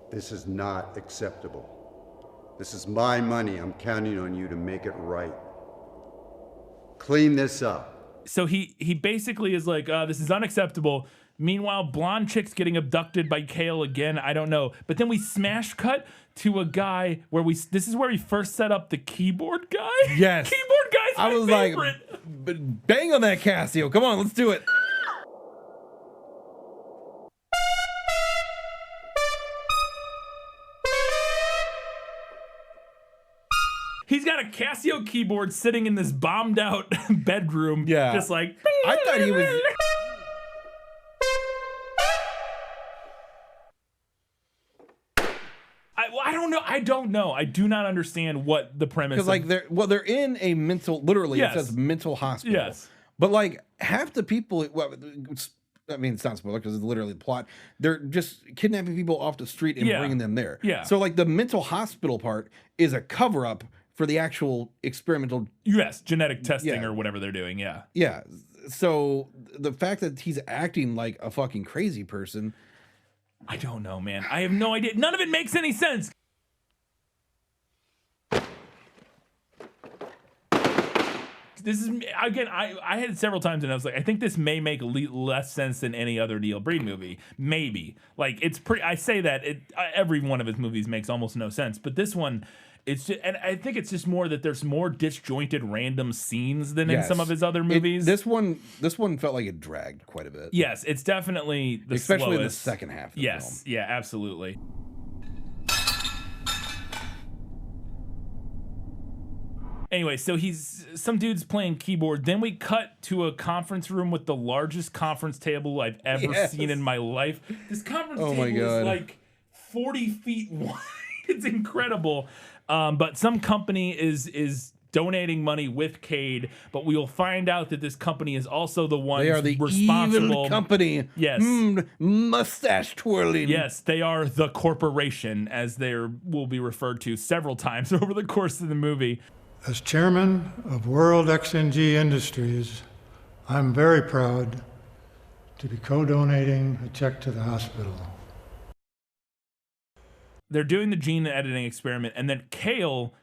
This is not acceptable. This is my money. I'm counting on you to make it right. Clean this up. So he basically is like, this is unacceptable. Meanwhile, blonde chick's getting abducted by Kale again. I don't know. But then we smash cut to a guy where this is where we first set up the keyboard guy. Yes. Keyboard guy's my favorite. Like, bang on that Casio. Come on, let's do it. He's got a Casio keyboard sitting in this bombed out bedroom. Yeah. Just like, I thought he was. I don't know. I don't know. I do not understand what the premise is. Because like they're in a mental, literally Yes. it says mental hospital. Yes. But like half the people, well, I mean, it's not spoiler because it's literally the plot. They're just kidnapping people off the street and bringing them there. Yeah. So like the mental hospital part is a cover up for the actual experimental. Yes, genetic testing or whatever they're doing. Yeah. Yeah. So the fact that he's acting like a fucking crazy person. I don't know, man. I have no idea. None of it makes any sense. This is, again, I had it several times and I was like, I think this may make less sense than any other Neil Breen movie. Maybe. Like, it's pretty, I say that, every one of his movies makes almost no sense. But this one, it's just, and I think it's just more that there's more disjointed random scenes than in some of his other movies. This one felt like it dragged quite a bit. Yes, it's definitely the especially in the slowest. second half of the film. Yeah, absolutely. Anyway, so some dude's playing keyboard. Then we cut to a conference room with the largest conference table I've ever seen in my life. This conference table is like 40 feet wide. It's incredible. But some company is donating money with Cade, but we will find out that this company is also the one responsible. Evil company. Yes. Mustache twirling. Yes, they are the corporation, as they will be referred to several times over the course of the movie. As chairman of World XNG Industries, I'm very proud to be co-donating a check to the hospital. They're doing the gene editing experiment, and then Kale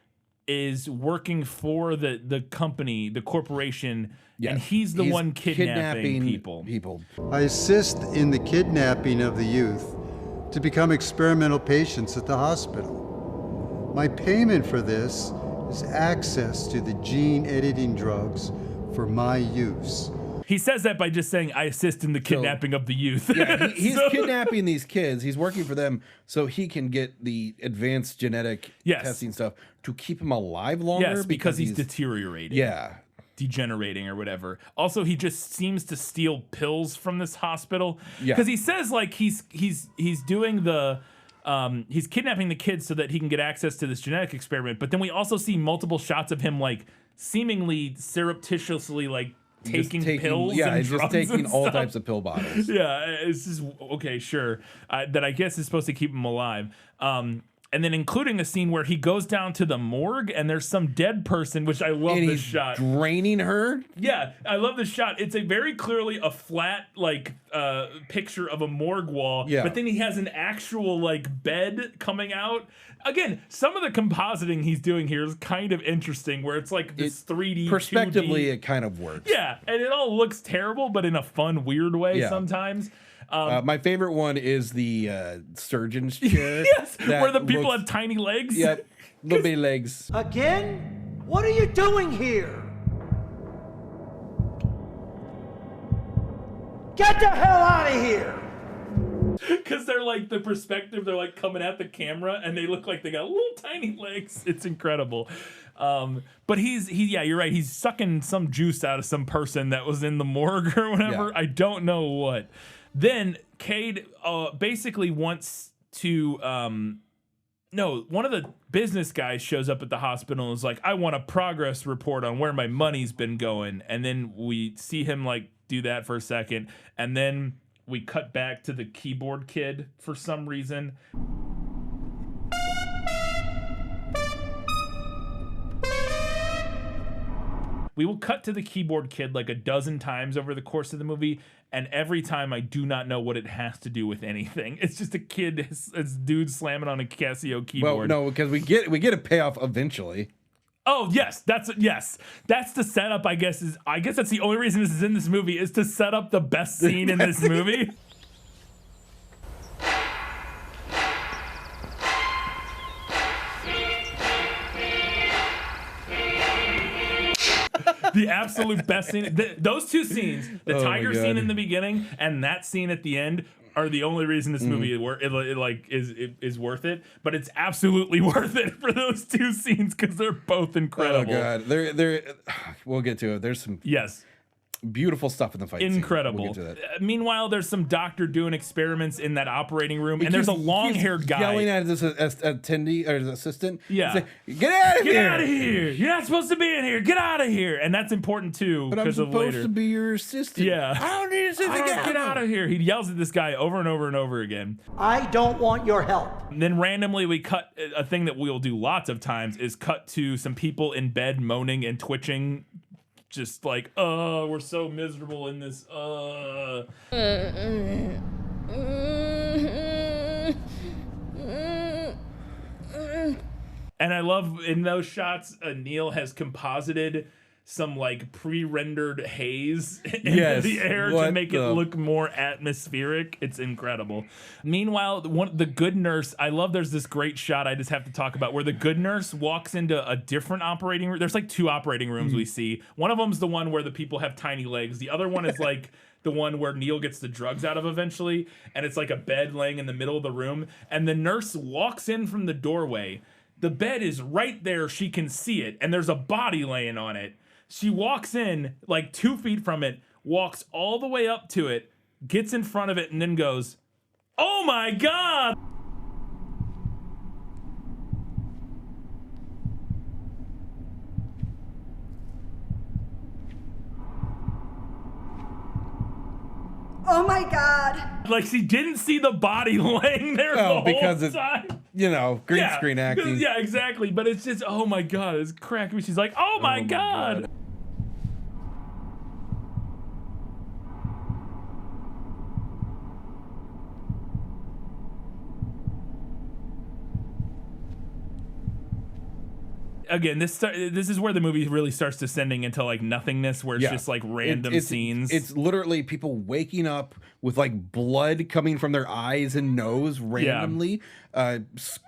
is working for the company, the corporation, and he's the one kidnapping people. I assist in the kidnapping of the youth to become experimental patients at the hospital. My payment for this is access to the gene editing drugs for my use. He says that by just saying, I assist in the kidnapping of the youth. Yeah, he's kidnapping these kids. He's working for them so he can get the advanced genetic testing stuff to keep him alive longer. Yes, because he's deteriorating. Yeah. Degenerating or whatever. Also, he just seems to steal pills from this hospital. Yeah. Because he says like he's doing the he's kidnapping the kids so that he can get access to this genetic experiment. But then we also see multiple shots of him like seemingly surreptitiously like taking pills. Yeah, and he's just drugs taking and all stuff. types of pill bottles. Yeah, it's just okay, sure. That I guess is supposed to keep him alive. And then including a scene where he goes down to the morgue and there's some dead person, which I love this shot. Draining her? Yeah, I love this shot. It's a very clearly a flat like picture of a morgue wall, but then he has an actual like bed coming out. Again, some of the compositing he's doing here is kind of interesting, where it's like this 3D, perspectively, 2D. it kind of works. Yeah, and it all looks terrible, but in a fun, weird way sometimes. My favorite one is the surgeon's chair. Yes, where the people have tiny legs. Yep, little bitty legs. Again? What are you doing here? Get the hell out of here! Because they're like the perspective, they're like coming at the camera and they look like they got little tiny legs. It's incredible. But yeah, you're right. He's sucking some juice out of some person that was in the morgue or whatever. Yeah. I don't know what. Then Cade basically wants to, one of the business guys shows up at the hospital and is like, I want a progress report on where my money's been going. And then we see him like do that for a second. And then we cut back to the keyboard kid for some reason. We will cut to the keyboard kid like a dozen times over the course of the movie, and every time I do not know what it has to do with anything. It's just a kid, it's dude slamming on a Casio keyboard. Well, no, because we get a payoff eventually. Oh yes, that's the setup. I guess that's the only reason this is in this movie, is to set up the best scene in this movie. The absolute best scene. Those two scenes, the tiger scene in the beginning and that scene at the end, are the only reason this movie is worth it. But it's absolutely worth it for those two scenes because they're both incredible. Oh god, they're we'll get to it. There's some beautiful stuff in the fight. Incredible. Scene. We'll get to that. Meanwhile, there's some doctor doing experiments in that operating room, and there's a long-haired guy yelling at his attendee or his assistant. Yeah, like, get out of here! Get out of here! You're not supposed to be in here. Get out of here! And that's important too. But I'm supposed to be your assistant. Yeah, I don't need assistant. Get out of here! He yells at this guy over and over and over again. I don't want your help. And then randomly we cut a thing that we'll do lots of times, is cut to some people in bed moaning and twitching. Just like, we're so miserable in this. And I love in those shots, Neil has composited some like pre-rendered haze into the air to make it look more atmospheric. It's incredible. Meanwhile, the good nurse, I love there's this great shot I just have to talk about where the good nurse walks into a different operating room. There's like two operating rooms we see. One of them's the one where the people have tiny legs. The other one is like the one where Neil gets the drugs out of eventually, and it's like a bed laying in the middle of the room, and the nurse walks in from the doorway. The bed is right there, she can see it, and there's a body laying on it. She walks in like 2 feet from it, walks all the way up to it, gets in front of it, and then goes, "Oh my God!" Oh my God! Like she didn't see the body laying there the whole time. you know, green screen acting. Yeah, exactly. But it's just, oh my God, it's cracking me. She's like, oh my God. Again, this is where the movie really starts descending into like nothingness, where it's just like random scenes. It's literally people waking up with like blood coming from their eyes and nose randomly.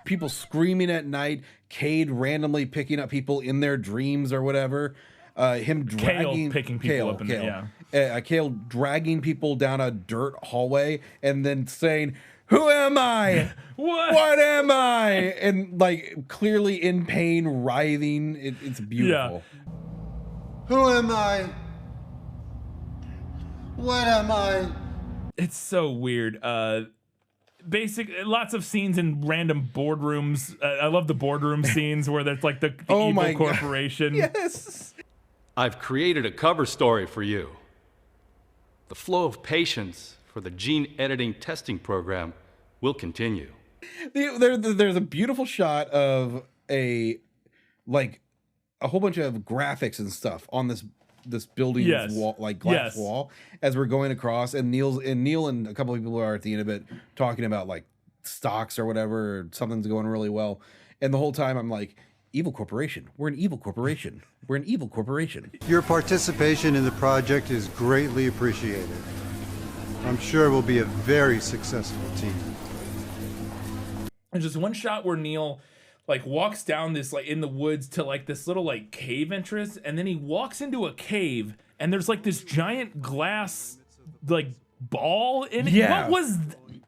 People screaming at night. Cade randomly picking up people in their dreams or whatever. Him dragging Kale picking people up in there. Kale dragging people down a dirt hallway and then saying, "Who am I? What am I?" And like clearly in pain, writhing. It's beautiful. Who am I? What am I? It's so weird. Lots of scenes in random boardrooms. I love the boardroom scenes where there's like the evil corporation. Yes. I've created a cover story for you. The flow of patients for the gene editing testing program will continue. There's a beautiful shot of a whole bunch of graphics and stuff on this building's wall, like glass wall, as we're going across, and Neil and a couple of people are at the end of it talking about like stocks or whatever, or something's going really well, and the whole time I'm like, evil corporation. We're an evil corporation. We're an evil corporation. Your participation in the project is greatly appreciated. I'm sure we'll be a very successful team. There's just one shot where Neil like walks down this like in the woods to like this little like cave entrance, and then he walks into a cave and there's like this giant glass like ball in it. Yeah. What was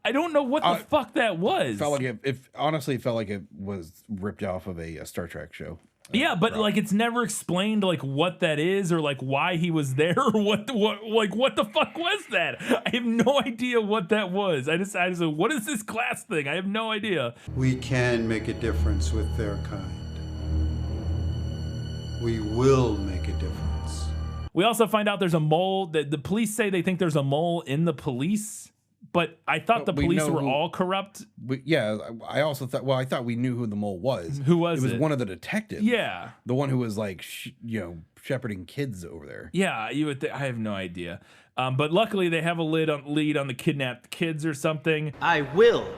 I don't know what the fuck that was. Felt like it honestly felt like it was ripped off of a Star Trek show. Yeah, but like it's never explained like what that is or like why he was there or what the fuck was that? I have no idea what that was. I just said, what is this glass thing? I have no idea. We can make a difference with their kind. We will make a difference. We also find out there's a mole. The police say they think there's a mole in the police. But I thought the police were all corrupt. I also thought. Well, I thought we knew who the mole was. Who was it? It was one of the detectives. Yeah, the one who was like, shepherding kids over there. Yeah, you would. I have no idea. But luckily, they have a lead on the kidnapped kids or something. I will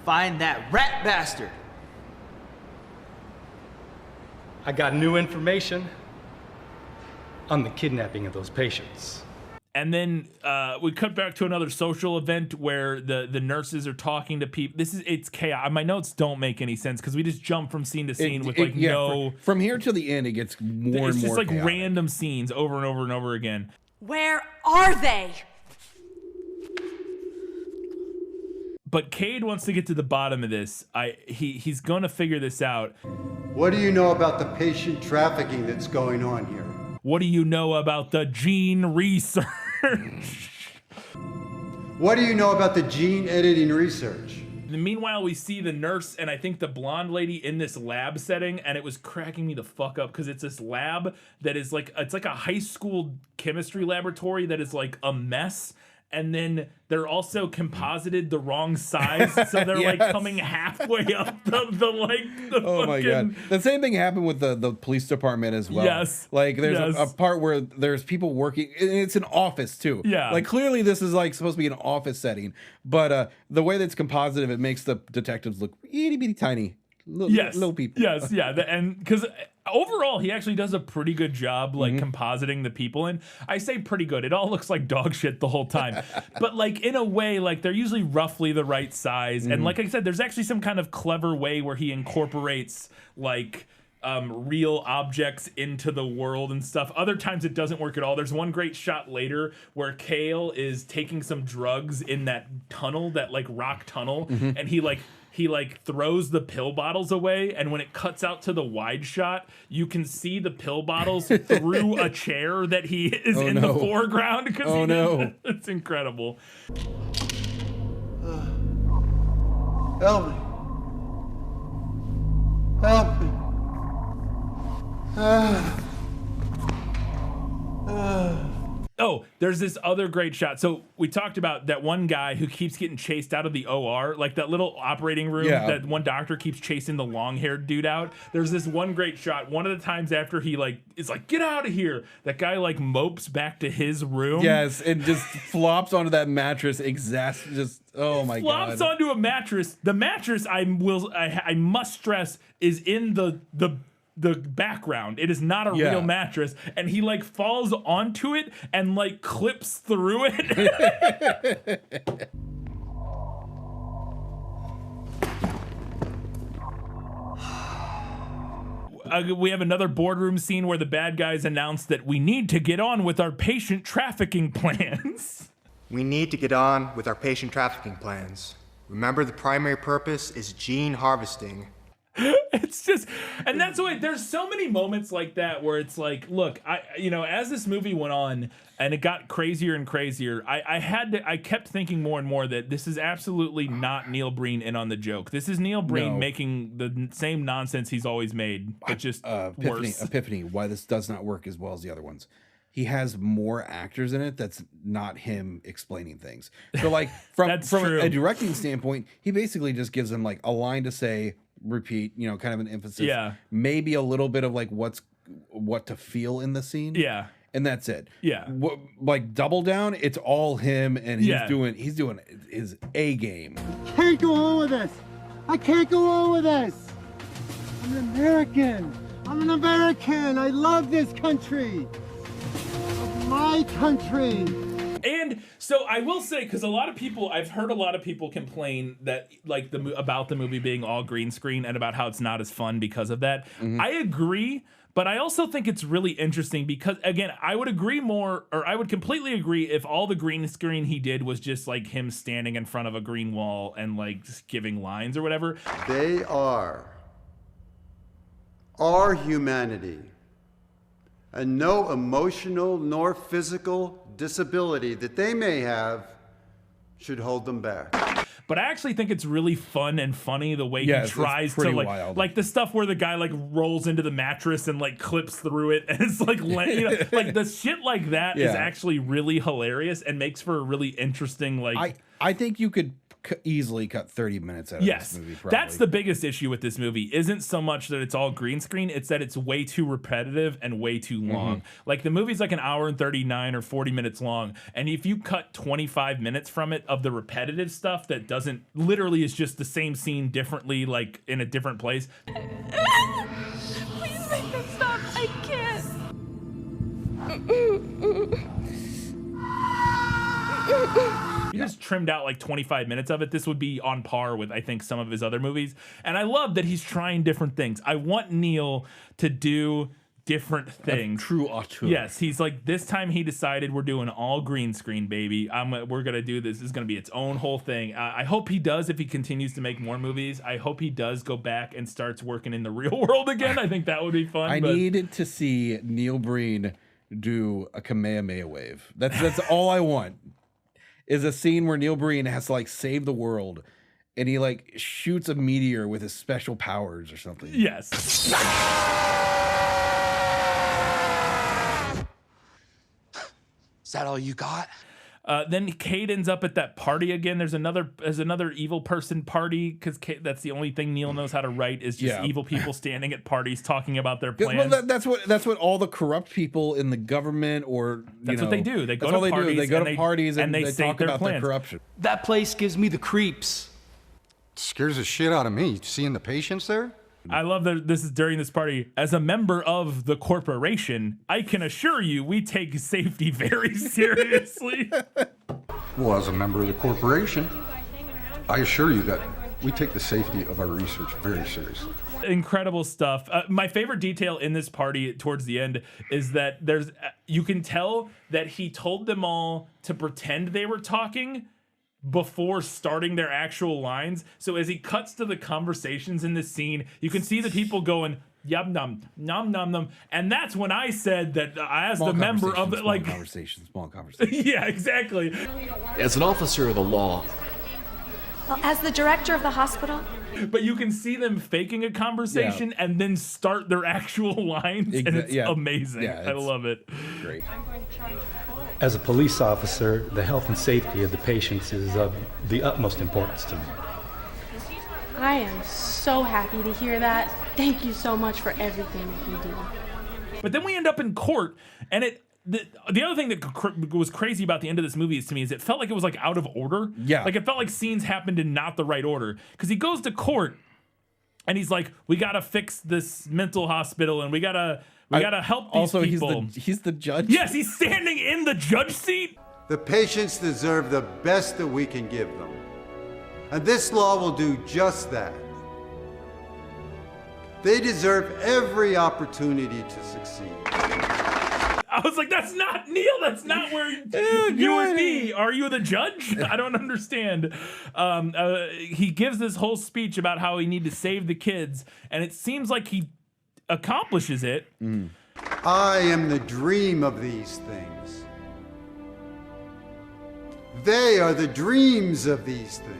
find that rat bastard. I got new information on the kidnapping of those patients. And then we cut back to another social event where the nurses are talking to people. It's chaos. My notes don't make any sense because we just jump from scene to scene from here to the end, it gets more and more. It's just like chaotic. Random scenes over and over and over again. Where are they? But Cade wants to get to the bottom of this. He's gonna figure this out. What do you know about the patient trafficking that's going on here? What do you know about the gene research? What do you know about the gene editing research? Meanwhile, we see the nurse and I think the blonde lady in this lab setting, and it was cracking me the fuck up because it's this lab that is like, it's like a high school chemistry laboratory that is like a mess. And then they're also composited the wrong size, so they're like coming halfway up the oh my god! The same thing happened with the police department as well. Yes, like there's a part where there's people working, and it's an office too. Yeah, like clearly this is like supposed to be an office setting, but the way that's compositive, it makes the detectives look itty bitty tiny. Little people. Yes, yeah, and because overall he actually does a pretty good job like compositing the people, and I say pretty good, it all looks like dog shit the whole time, but like in a way like they're usually roughly the right size, and like I said, there's actually some kind of clever way where he incorporates like real objects into the world and stuff. Other times it doesn't work at all. There's one great shot later where Kale is taking some drugs in that tunnel, that like rock tunnel, and he throws the pill bottles away, and when it cuts out to the wide shot, you can see the pill bottles through a chair that he is in the foreground. It's incredible. Help me. Help me. Oh, Oh, there's this other great shot. So we talked about that one guy who keeps getting chased out of the OR, like that little operating room that one doctor keeps chasing the long-haired dude out. There's this one great shot. One of the times after he is like, get out of here, that guy like mopes back to his room. Yes, and just flops onto that mattress. Oh my god. Flops onto a mattress. The mattress, I must stress, is in the background. It is not a real mattress, and he like falls onto it and like clips through it. We have another boardroom scene where the bad guys announce that we need to get on with our patient trafficking plans. We need to get on with our patient trafficking plans. Remember, the primary purpose is gene harvesting. It's just, and that's why there's so many moments like that where it's like, look, as this movie went on and it got crazier and crazier, I kept thinking more and more that this is absolutely not Neil Breen in on the joke. This is Neil Breen making the same nonsense he's always made, but just worse. Epiphany, why this does not work as well as the other ones. He has more actors in it that's not him explaining things. So like from a directing standpoint, he basically just gives them like a line to say, repeat, kind of an emphasis, maybe a little bit of like what to feel in the scene, and that's it. Like Double Down, it's all him, and he's doing his A game. Can't go on with this. I can't go on with this. I'm an American. I love this country. My country. And so I will say, because I've heard a lot of people complain that like about the movie being all green screen and about how it's not as fun because of that. Mm-hmm. I agree, but I also think it's really interesting because, again, I would completely agree if all the green screen he did was just like him standing in front of a green wall and like just giving lines or whatever. They are our humanity, and no emotional nor physical disability that they may have should hold them back. But I actually think it's really fun and funny the way he tries to like the stuff where the guy like rolls into the mattress and like clips through it, and it's like like the shit like that is actually really hilarious and makes for a really interesting like. I think you could easily cut 30 minutes out of this movie. Probably. That's the biggest issue with this movie. Isn't so much that it's all green screen, it's that it's way too repetitive and way too long. Like the movie's like an hour and 39 or 40 minutes long, and if you cut 25 minutes from it of the repetitive stuff that doesn't literally is just the same scene differently, like in a different place. Please make them stop. I can't. You just trimmed out like 25 minutes of it, this would be on par with, I think, some of his other movies. And I love that he's trying different things. I want Neil to do different things. A true auteur. Yes, he's like, this time he decided we're doing all green screen, baby. We're going to do this. This is going to be its own whole thing. I hope he does if he continues to make more movies. I hope he does go back and starts working in the real world again. I think that would be fun. I needed to see Neil Breen do a Kamehameha wave. That's all I want. Is a scene where Neil Breen has to like save the world, and he like shoots a meteor with his special powers or something. Yes. Is that all you got? Then Cade ends up at that party again. There's another evil person party, because that's the only thing Neil knows how to write is just evil people standing at parties talking about their plans. Well, that's what all the corrupt people in the government that's what they do. They go to parties. They go to parties and they talk about their corruption. That place gives me the creeps. Scares the shit out of me. Seeing the patients there. I love that this is during this party. As a member of the corporation, I can assure you we take safety very seriously. Well, as a member of the corporation, I assure you that we take the safety of our research very seriously. Incredible stuff. My favorite detail in this party towards the end is that you can tell that he told them all to pretend they were talking before starting their actual lines. So as he cuts to the conversations in this scene, you can see the people going yum num num num num, and that's when I said that as the member of the small conversation. Yeah, exactly. As an officer of the law, Well, as the director of the hospital. But you can see them faking a conversation and then start their actual lines, and it's amazing. Yeah, I love it. Great. As a police officer, the health and safety of the patients is of the utmost importance to me. I am so happy to hear that. Thank you so much for everything that you do. But then we end up in court, and the other thing that was crazy about the end of this movie is, to me, is it felt like it was like out of order. Yeah. Like it felt like scenes happened in not the right order. Because he goes to court and he's like, we gotta fix this mental hospital and we gotta help these people. He's the judge. Yes, he's standing in the judge seat. The patients deserve the best that we can give them. And this law will do just that. They deserve every opportunity to succeed. I was like, that's not Neil. That's not where you would be. Are you the judge? I don't understand. He gives this whole speech about how he needs to save the kids, and it seems like he accomplishes it. I am the dream of these things. They are the dreams of these things.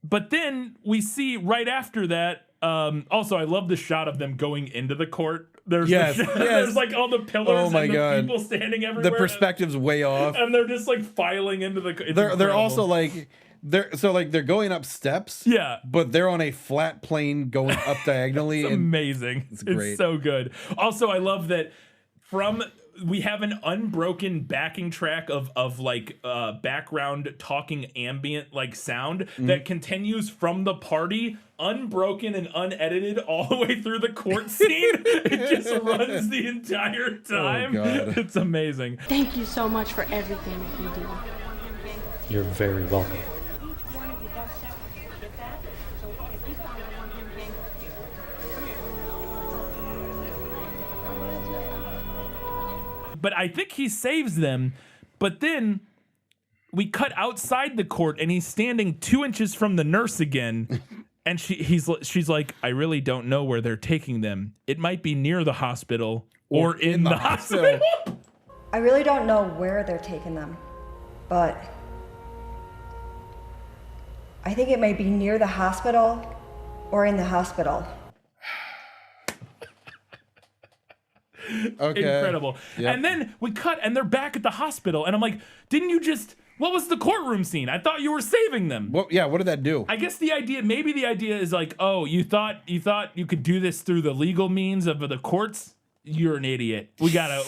But then we see right after that, also, I love the shot of them going into the court. There's there's like all the pillars and the people standing everywhere. The perspective's way off. And they're just like filing into the They're also like they're going up steps. Yeah. But they're on a flat plane going up diagonally. It's amazing. It's great. It's so good. Also, I love that we have an unbroken backing track of like background talking ambient like sound that continues from the party, unbroken and unedited, all the way through the court scene. It just runs the entire time. Oh, God. It's amazing. Thank you so much for everything that you do. You're very welcome. But I think he saves them, but then we cut outside the court and he's standing 2 inches from the nurse again. And she's like, I really don't know where they're taking them. It might be near the hospital or in the hospital. I really don't know where they're taking them, but I think it may be near the hospital or in the hospital. Okay. Incredible. Yep. And then we cut and they're back at the hospital. And I'm like, what was the courtroom scene? I thought you were saving them. What did that do? I guess maybe the idea is like, oh, you thought you could do this through the legal means of the courts? You're an idiot. We gotta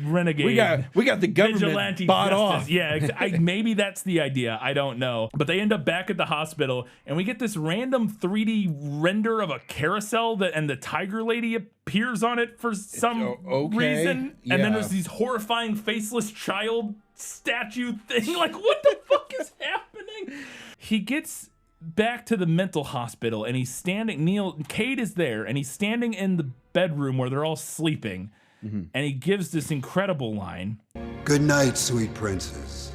renegade. We got the government vigilante bought justice. off. Yeah, maybe that's the idea. I don't know. But they end up back at the hospital, and we get this random 3D render of a carousel and the tiger lady appears on it for some reason. Yeah. And then there's these horrifying faceless child statue thing. Like, what the fuck is happening? He gets back to the mental hospital and he's standing. Cade is there and he's standing in the bedroom where they're all sleeping, and he gives this incredible line. Good night, sweet princes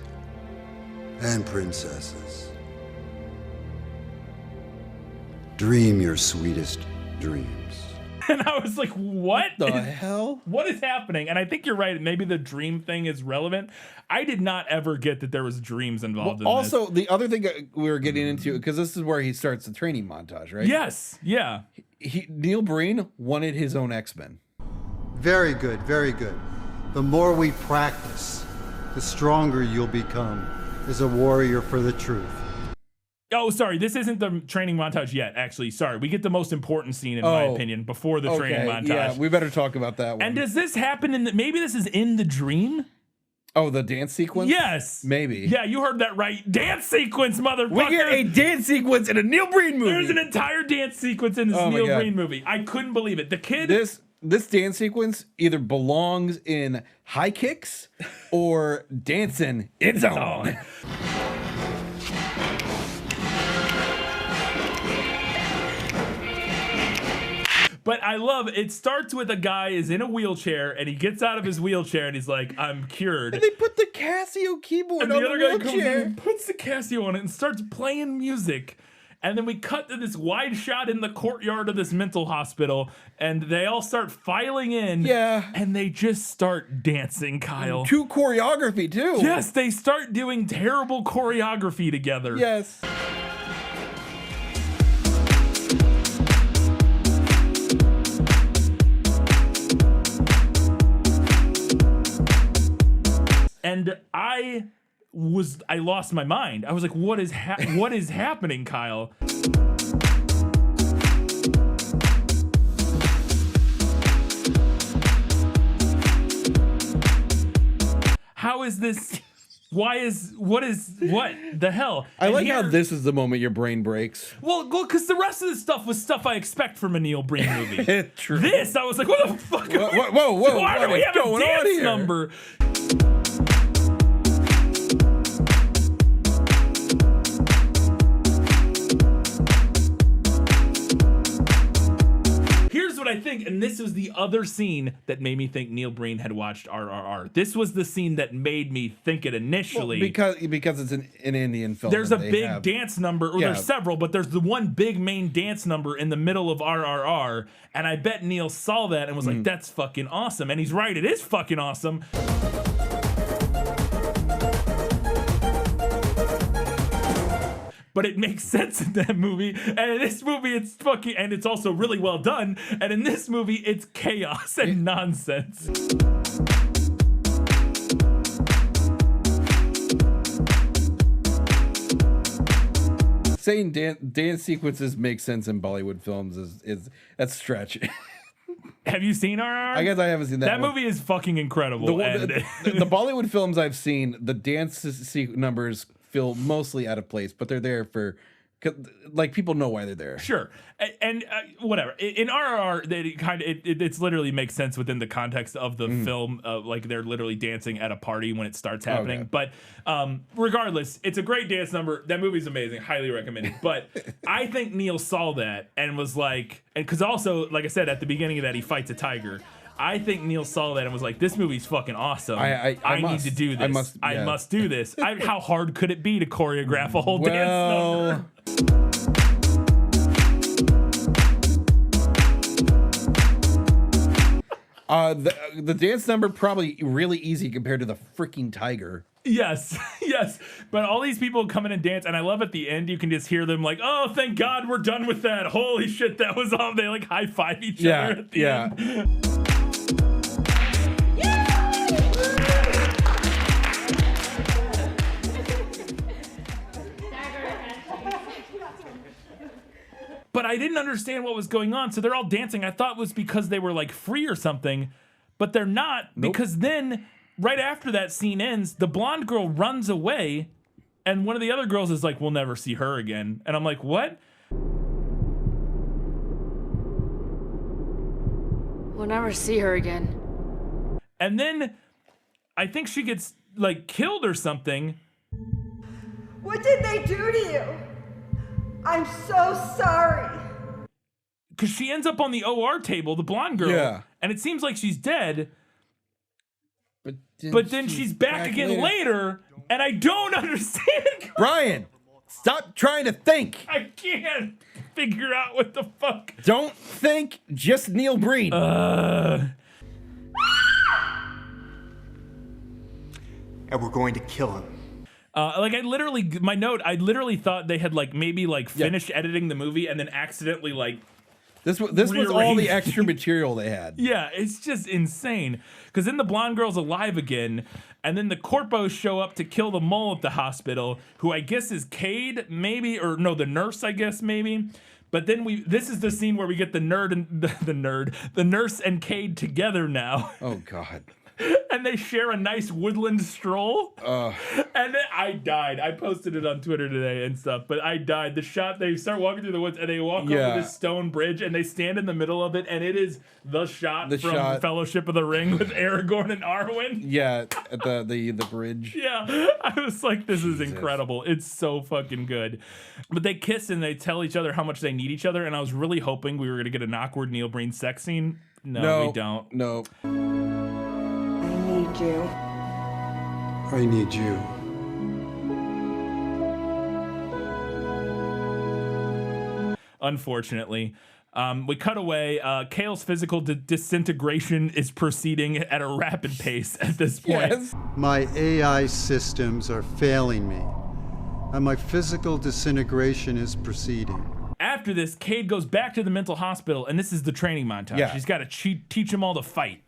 and princesses. Dream your sweetest dreams. And I was like, what the hell? What is happening? And I think you're right. Maybe the dream thing is relevant. I did not ever get that there was dreams involved in this. Also, the other thing we were getting into, because this is where he starts the training montage, right? Yes. Yeah. Neil Breen wanted his own X-Men. Very good, very good. The more we practice, the stronger you'll become as a warrior for the truth. Oh, sorry. This isn't the training montage yet, actually. Sorry. We get the most important scene, in my opinion, before the training montage. Yeah, we better talk about that one. And does this happen maybe this is in the dream? Oh, the dance sequence? Yes. Maybe. Yeah, you heard that right. Dance sequence, motherfucker. We get a dance sequence in a Neil Breen movie. There's an entire dance sequence in this Neil Breen movie. I couldn't believe it. The kid... This dance sequence either belongs in High Kicks or Dancing in Zone. But I love it. Starts with a guy is in a wheelchair and he gets out of his wheelchair and he's like, I'm cured. And they put the Casio keyboard and on the other the guy comes in wheelchair. and puts the Casio on it and starts playing music. And then we cut to this wide shot in the courtyard of this mental hospital, and they all start filing in. Yeah. And they just start dancing, Kyle. To choreography, too. Yes, they start doing terrible choreography together. Yes. And I lost my mind. I was like, what is happening, Kyle? How is this? What the hell? I like how this is the moment your brain breaks. Well, because the rest of the stuff was stuff I expect from a Neil Breen movie. True. This, I was like, what the fuck? Whoa, why do we have a dance number? Here's what I think, and this was the other scene that made me think Neil Breen had watched RRR. This was the scene that made me think it initially. Well, because it's an Indian film. There's a big dance number, or Yeah. there's several, but there's the one big main dance number in the middle of RRR, and I bet Neil saw that and was like, that's fucking awesome. And he's right, it is fucking awesome. But it makes sense in that movie, and in this movie it's fucking, and it's also really well done, and in this movie it's chaos and nonsense. Saying dance sequences make sense in Bollywood films is that's stretch. Have you seen RRR? I guess I haven't seen that. That movie is fucking incredible. The Bollywood films I've seen, the dance numbers feel mostly out of place, but they're there for, like, people know why they're there. Sure, and whatever. In RRR, it's literally makes sense within the context of the film. Like they're literally dancing at a party when it starts happening. Okay. But regardless, it's a great dance number. That movie's amazing. Highly recommended. But I think Neil saw that and was like, and because also, like I said, at the beginning of that, he fights a tiger. I think Neil saw that and was like, this movie's fucking awesome. I need to do this. I must do this. How hard could it be to choreograph a whole dance number? The dance number probably really easy compared to the freaking tiger. Yes, yes. But all these people come in and dance, and I love at the end, you can just hear them like, oh, thank God we're done with that. Holy shit, that was all. They like high five each other at the end. But I didn't understand what was going on, so they're all dancing. I thought it was because they were like free or something, but they're not. Nope. Because then, right after that scene ends, the blonde girl runs away, and one of the other girls is like, we'll never see her again. And I'm like, what? We'll never see her again. And then I think she gets like killed or something. What did they do to you? I'm so sorry. Because she ends up on the OR table, the blonde girl, and it seems like she's dead. But then she's back again later, and I don't understand. Brian, stop trying to think. I can't figure out what the fuck. Don't think, just Neil Breen. And we're going to kill him. Like I literally thought they had like maybe like finished editing the movie and then accidentally like this was all the extra material they had. Yeah, it's just insane. Because then the blonde girl's alive again, and then the corpos show up to kill the mole at the hospital, who I guess is Cade, maybe, or no, the nurse, I guess, maybe. But then this is the scene where we get the nurse and Cade together now. Oh God. And they share a nice woodland stroll. And then I died. I posted it on Twitter today and stuff, but I died. The shot, they start walking through the woods and they walk over this stone bridge and they stand in the middle of it, and it is the shot from Fellowship of the Ring with Aragorn and Arwen. Yeah, at the bridge. Yeah, I was like, this is incredible. It's so fucking good. But they kiss and they tell each other how much they need each other, and I was really hoping we were going to get an awkward Neil Breen sex scene. No, we don't. No. I need you. I need you. unfortunately. We cut away. Kale's physical disintegration is proceeding at a rapid pace at this point. Yes. My AI systems are failing me, and my physical disintegration is proceeding. After this, Cade goes back to the mental hospital, and this is the training montage. Yeah. He's got to teach them all to fight.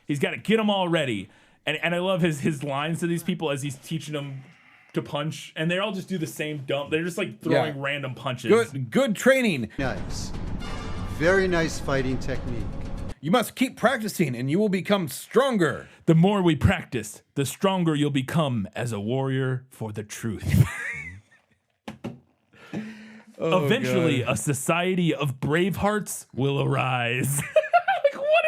He's got to get them all ready. And I love his lines to these people as he's teaching them to punch, and they all just do the same dump. They're just like throwing random punches. Good training. Nice. Very nice fighting technique. You must keep practicing and you will become stronger. The more we practice, the stronger you'll become as a warrior for the truth. Eventually, a society of brave hearts will arise. Like, what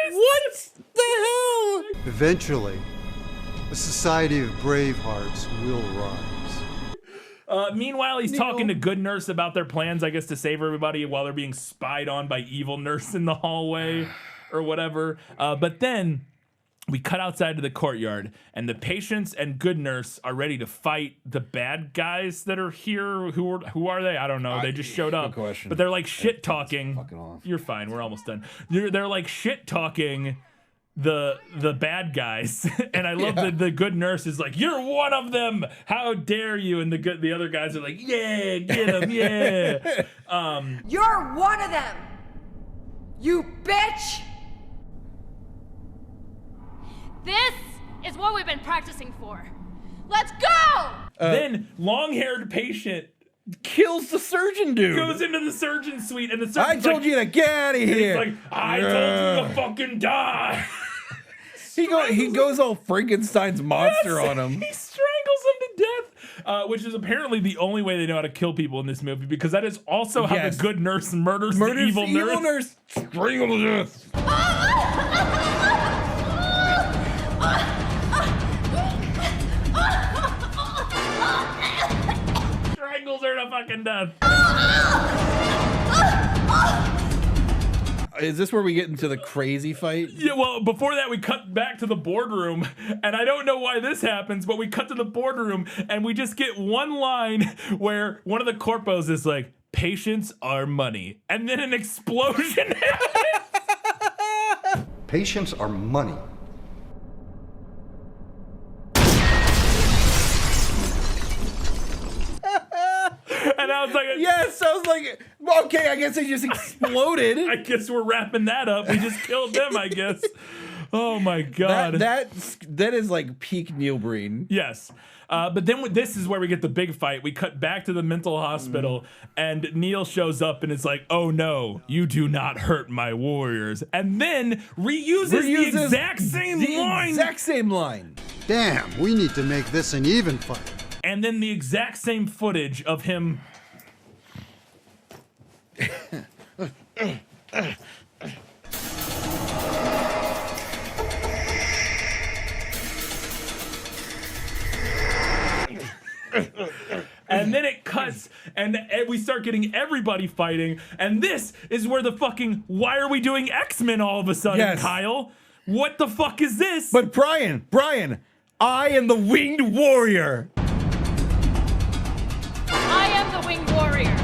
the hell? Eventually, a society of brave hearts will rise. Meanwhile, he's talking to Good Nurse about their plans, I guess, to save everybody while they're being spied on by Evil Nurse in the hallway or whatever. But then we cut outside to the courtyard, and the patients and Good Nurse are ready to fight the bad guys that are here. Who are they? I don't know. They just showed up. Good question. But they're like shit talking. You're fine. We're almost done. They're like shit talking the bad guys, and I love that the Good Nurse is like, "You're one of them. How dare you?" And the other guys are like, "Yeah, get him, yeah." You're one of them. You bitch. This is what we've been practicing for. Let's go! Then long-haired patient kills the surgeon dude. Goes into the surgeon suite, and the surgeon's I told you to get out of here. He's like, I told you to fucking die. He goes all Frankenstein's monster on him. He strangles him to death, which is apparently the only way they know how to kill people in this movie, because that is also how the Good Nurse murders the evil nurse. Strangled to death. Strangles her to fucking death. Is this where we get into the crazy fight? Yeah, well, before that, we cut back to the boardroom, and I don't know why this happens, but we cut to the boardroom, and we just get one line where one of the corpos is like, "Patients are money," and then an explosion happens. Patients are money. And I was like, yes, I was like, okay, I guess they just exploded. I guess we're wrapping that up. We just killed them, I guess. Oh my God. That is like peak Neil Breen. Yes. But then this is where we get the big fight. We cut back to the mental hospital, and Neil shows up and is like, "Oh no, you do not hurt my warriors." And then reuses the exact same line. Damn, we need to make this an even fight. And then the exact same footage of him. And then it cuts, and we start getting everybody fighting. And this is where the fucking, why are we doing X-Men all of a sudden, Kyle? What the fuck is this? But Brian, I am the winged warrior. I am the winged warrior.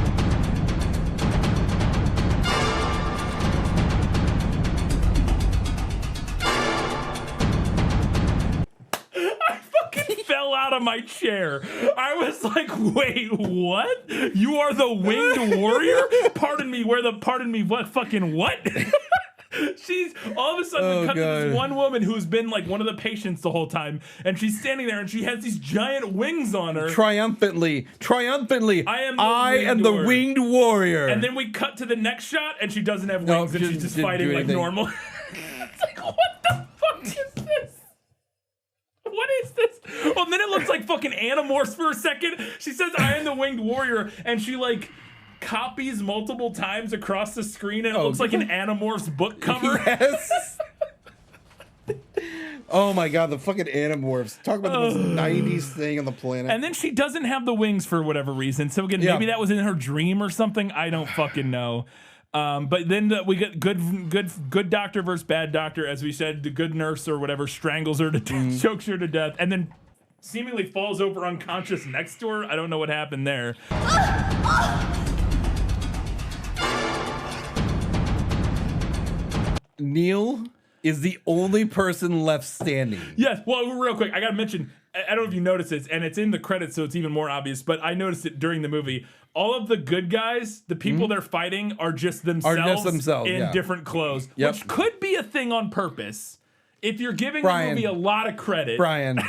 I fucking fell out of my chair. I was like, wait, what? You are the winged warrior? Pardon me, what fucking what? She's all of a sudden cut to this one woman who's been like one of the patients the whole time, and she's standing there and she has these giant wings on her. Triumphantly, I am the winged warrior. And then we cut to the next shot, and she doesn't have wings, and she's just fighting like normal. It's like, what the fuck is this? What is this? Oh, and then it looks like fucking Animorphs for a second. She says, "I am the winged warrior," and she like copies multiple times across the screen, and it looks like an Animorphs book cover. Yes. Oh my God, the fucking Animorphs. Talk about the most 90s thing on the planet. And then she doesn't have the wings for whatever reason. So again, maybe that was in her dream or something. I don't fucking know. But then we get good doctor versus bad doctor. As we said, the Good Nurse or whatever strangles her to death, chokes her to death, and then seemingly falls over unconscious next to her. I don't know what happened there. Neil is the only person left standing. Yes. Well, real quick, I gotta mention. I don't know if you noticed this, and it's in the credits, so it's even more obvious. But I noticed it during the movie. All of the good guys, the people they're fighting, are just themselves, in different clothes, which could be a thing on purpose. If you're giving the movie a lot of credit, Brian.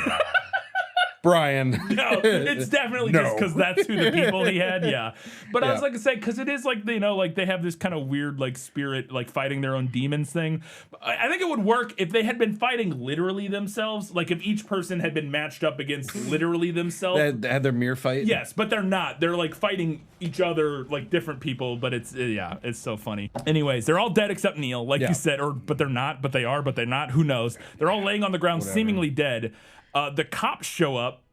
No, it's definitely just because that's who the people he had. Yeah, but I was like to say because it is like like they have this kind of weird like spirit like fighting their own demons thing. I think it would work if they had been fighting literally themselves. Like if each person had been matched up against literally themselves. They had their mirror fight. Yes, but they're not. They're like fighting each other like different people. But it's it's so funny. Anyways, they're all dead except Neil, like you said, but they're not. But they are. But they're not. Who knows? They're all laying on the ground, seemingly dead. The cops show up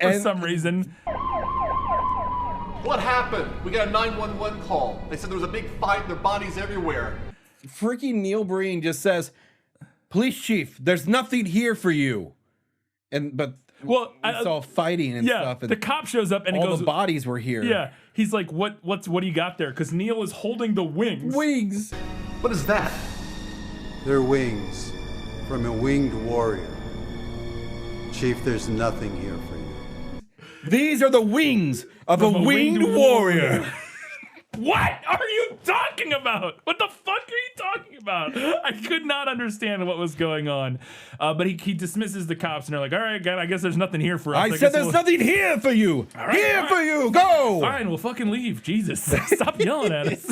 for some reason. What happened? We got a 911 call. They said there was a big fight and their bodies everywhere. Freaking Neil Breen just says, "Police chief, there's nothing here for you." But it's all fighting and stuff. And the cop shows up and all he goes, the bodies were here. Yeah, he's like, what do you got there? Because Neil is holding the wings. Wings. What is that? They're wings from a winged warrior. Chief, there's nothing here for you. These are the wings of a winged warrior. What are you talking about? What the fuck are you talking about? I could not understand what was going on. But he dismisses the cops and they're like, all right, God, I guess there's nothing here for us. I said there's nothing here for you. Right, here for you. Go. Fine, we'll fucking leave. Jesus. Stop yelling at us.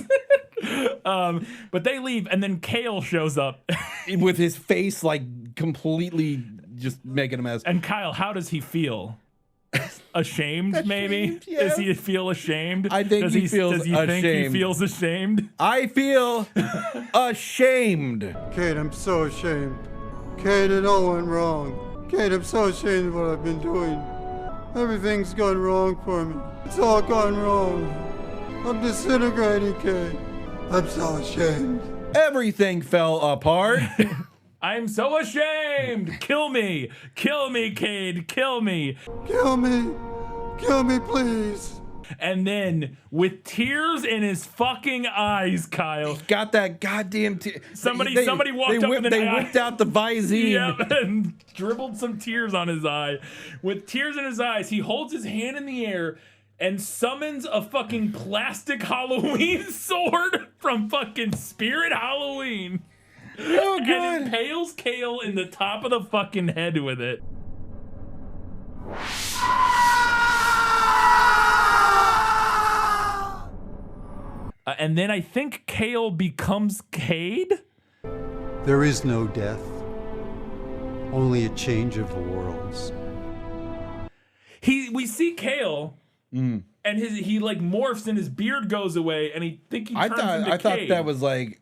But they leave and then Kale shows up. With his face like completely just making a mess. And Kyle, how does he feel? Ashamed, maybe? Yeah. Does he feel ashamed? I think he feels Does he think he feels ashamed? I feel ashamed. Cade, I'm so ashamed. Cade, it all went wrong. Cade, I'm so ashamed of what I've been doing. Everything's gone wrong for me. It's all gone wrong. I'm disintegrating, Cade. I'm so ashamed. Everything fell apart. I'm so ashamed. Kill me. Kill me, Cade. Kill me. Kill me. Kill me, please. And then, with tears in his fucking eyes, Kyle. He got that goddamn Somebody walked up and they whipped out the Visine. Yep, and dribbled some tears on his eye. With tears in his eyes, he holds his hand in the air and summons a fucking plastic Halloween sword from fucking Spirit Halloween. Oh, God. And impales Kale in the top of the fucking head with it. And then I think Kale becomes Cade? There is no death, only a change of the worlds. We see Kale, and he like morphs and his beard goes away, and he turns into Cade. I thought that was like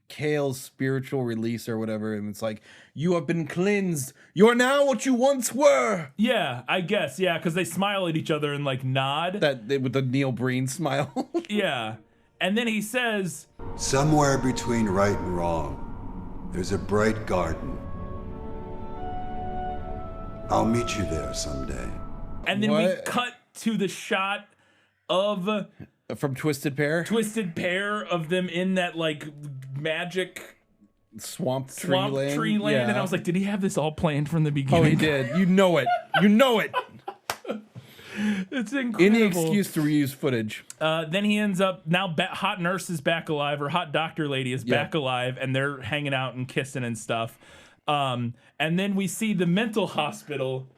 Kale's spiritual release or whatever, and it's like, you have been cleansed. You are now what you once were. Yeah, I guess. Yeah, because they smile at each other and like nod. With the Neil Breen smile. Yeah. And then he says, somewhere between right and wrong, there's a bright garden. I'll meet you there someday. And then we cut to the shot of from Twisted Pair of them in that like magic swamp tree land. Yeah. And I was like, did he have this all planned from the beginning? Oh, he did. You know it. You know it. It's incredible. Any excuse to reuse footage. Then he ends up now. Hot nurse is back alive, or hot doctor lady is back alive, and they're hanging out and kissing and stuff. And then we see the mental hospital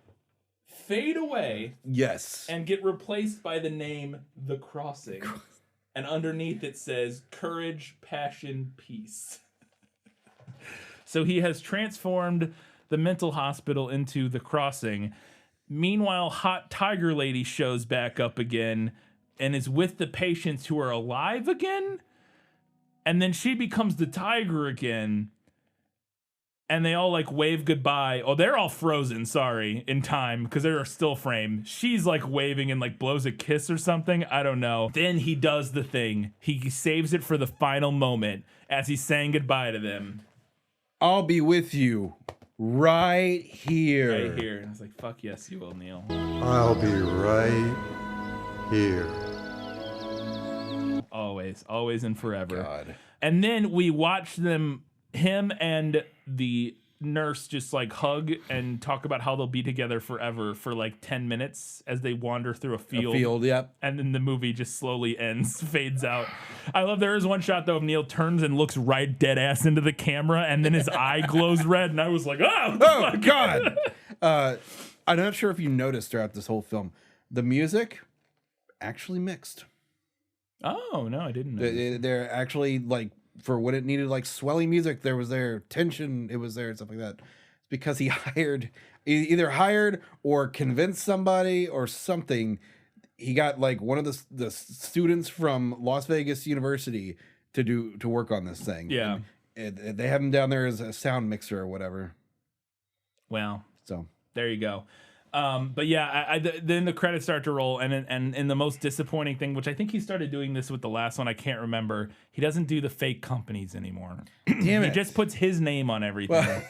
fade away. Yes. And get replaced by the name The Crossing. And underneath it says courage, passion, peace. So he has transformed the mental hospital into The Crossing. Meanwhile, hot tiger lady shows back up again and is with the patients who are alive again. And then she becomes the tiger again. And they all like wave goodbye. Oh, they're all frozen, sorry, in time, because they're still frame. She's like waving and like blows a kiss or something. I don't know. Then he does the thing. He saves it for the final moment as he's saying goodbye to them. I'll be with you right here. Right here. And I was like, fuck yes, you will, Neil. I'll be right here. Always. always and forever. God. And then we watched him and the nurse just like hug and talk about how they'll be together forever for like 10 minutes as they wander through a field. Yep. And then the movie just slowly ends, fades out. I love there is one shot though of Neil turns and looks right dead ass into the camera, and then his eye glows red, and I was like, oh God. I'm not sure if you noticed throughout this whole film, the music actually mixed. Oh no, I didn't know. They're actually like, for what it needed, like swelling music, there was there tension, it was there, stuff like that. It's because he either hired or convinced somebody or something. He got like one of the students from Las Vegas University to work on this thing. Yeah, and they have him down there as a sound mixer or whatever. Well, so there you go. But yeah, then the credits start to roll, and the most disappointing thing, which I think he started doing this with the last one, I can't remember. He doesn't do the fake companies anymore. Damn it! He just puts his name on everything. Well,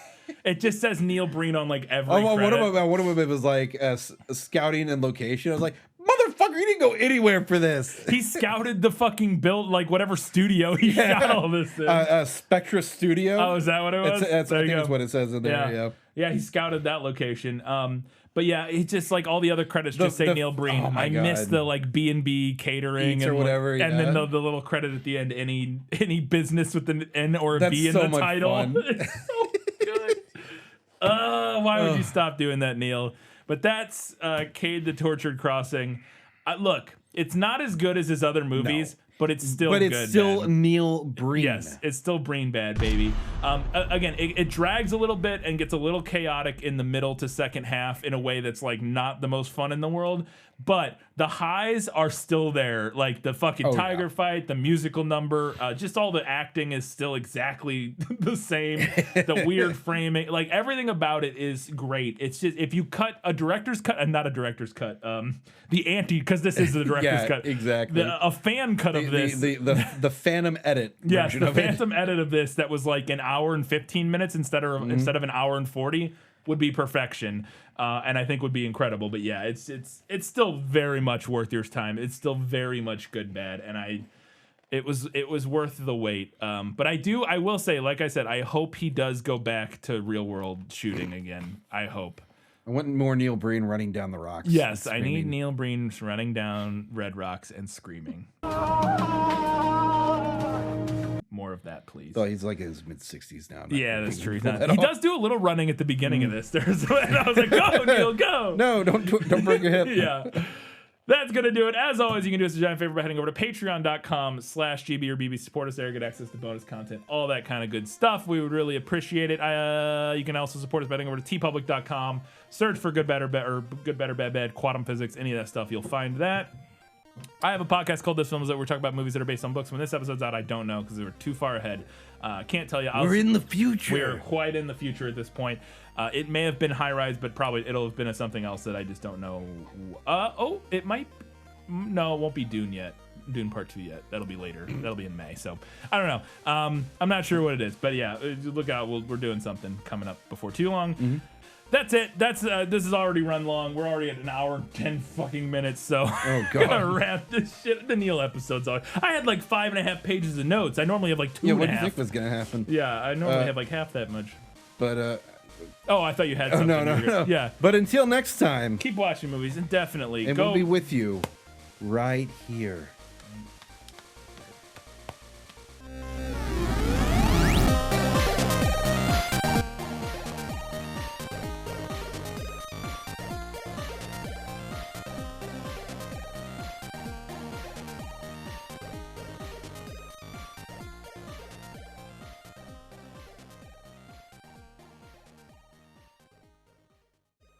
it just says Neil Breen on like every. One credit. of them it was like scouting and location. I was like, motherfucker, you didn't go anywhere for this. He scouted the fucking built like whatever studio he shot all this in. Spectra Studio. Oh, is that what it was? I think that's what it says in there. Yeah, he scouted that location. But yeah, it's just like all the other credits just say Neil Breen. Oh I missed the like B&B catering or whatever, and then the little credit at the end. Any business with an N or a B in so the much title. Fun. It's so good. Why would you stop doing that, Neil? But that's Cade the Tortured Crossing. Look, it's not as good as his other movies. No. But it's still good. But it's still man. Neil Breen. Yes, it's still Breen bad, baby. Again, it drags a little bit and gets a little chaotic in the middle to second half in a way that's like not the most fun in the world. But the highs are still there. Like the fucking tiger fight, the musical number, just all the acting is still exactly the same. The weird framing, like everything about it is great. It's just if you cut a director's cut, not a director's cut, because this is the director's cut. Exactly. A fan cut of this. The Phantom edit. Yes, the Phantom edit of this that was like an hour and 15 minutes instead of an hour and 40 would be perfection, and I think would be incredible. But yeah, it's still very much worth your time. It's still very much good bad, and it was worth the wait. But I will say, like I said, I hope he does go back to real world shooting again. I hope. I want more Neil Breen running down the rocks. Yes, I need Neil Breen running down red rocks and screaming. More of that, please. Oh, he's like in his mid-60s now. Yeah, that's true. He does do a little running at the beginning of this. And I was like, go, Neil, go. No, don't break your hip. Yeah. That's going to do it. As always, you can do us a giant favor by heading over to patreon.com/GBorBB. Support us there, get access to bonus content, all that kind of good stuff. We would really appreciate it. You can also support us by heading over to tpublic.com. Search for Good Bad or Bad Bad, Quantum Physics, any of that stuff. You'll find that. I have a podcast called This Film Is That. We're talking about movies that are based on books. When this episode's out, I don't know because we're too far ahead. Can't tell you. We're in the future. We're quite in the future at this point. It may have been High Rise, but probably it'll have been something else that I just don't know. It might. No, it won't be Dune yet. Dune Part 2 yet. That'll be later. That'll be in May. So I don't know. I'm not sure what it is, but yeah, look out. We're doing something coming up before too long. Mm-hmm. That's it. This has already run long. We're already at an hour and 10 fucking minutes. So oh god, I'm gonna wrap this shit. The Neil episode's on. I had like 5.5 pages of notes. I normally have like 2.5. Yeah, what do you think was gonna happen? Yeah, I normally have like half that much. But oh, I thought you had something. No. Yeah. But until next time, keep watching movies and definitely we'll be with you right here.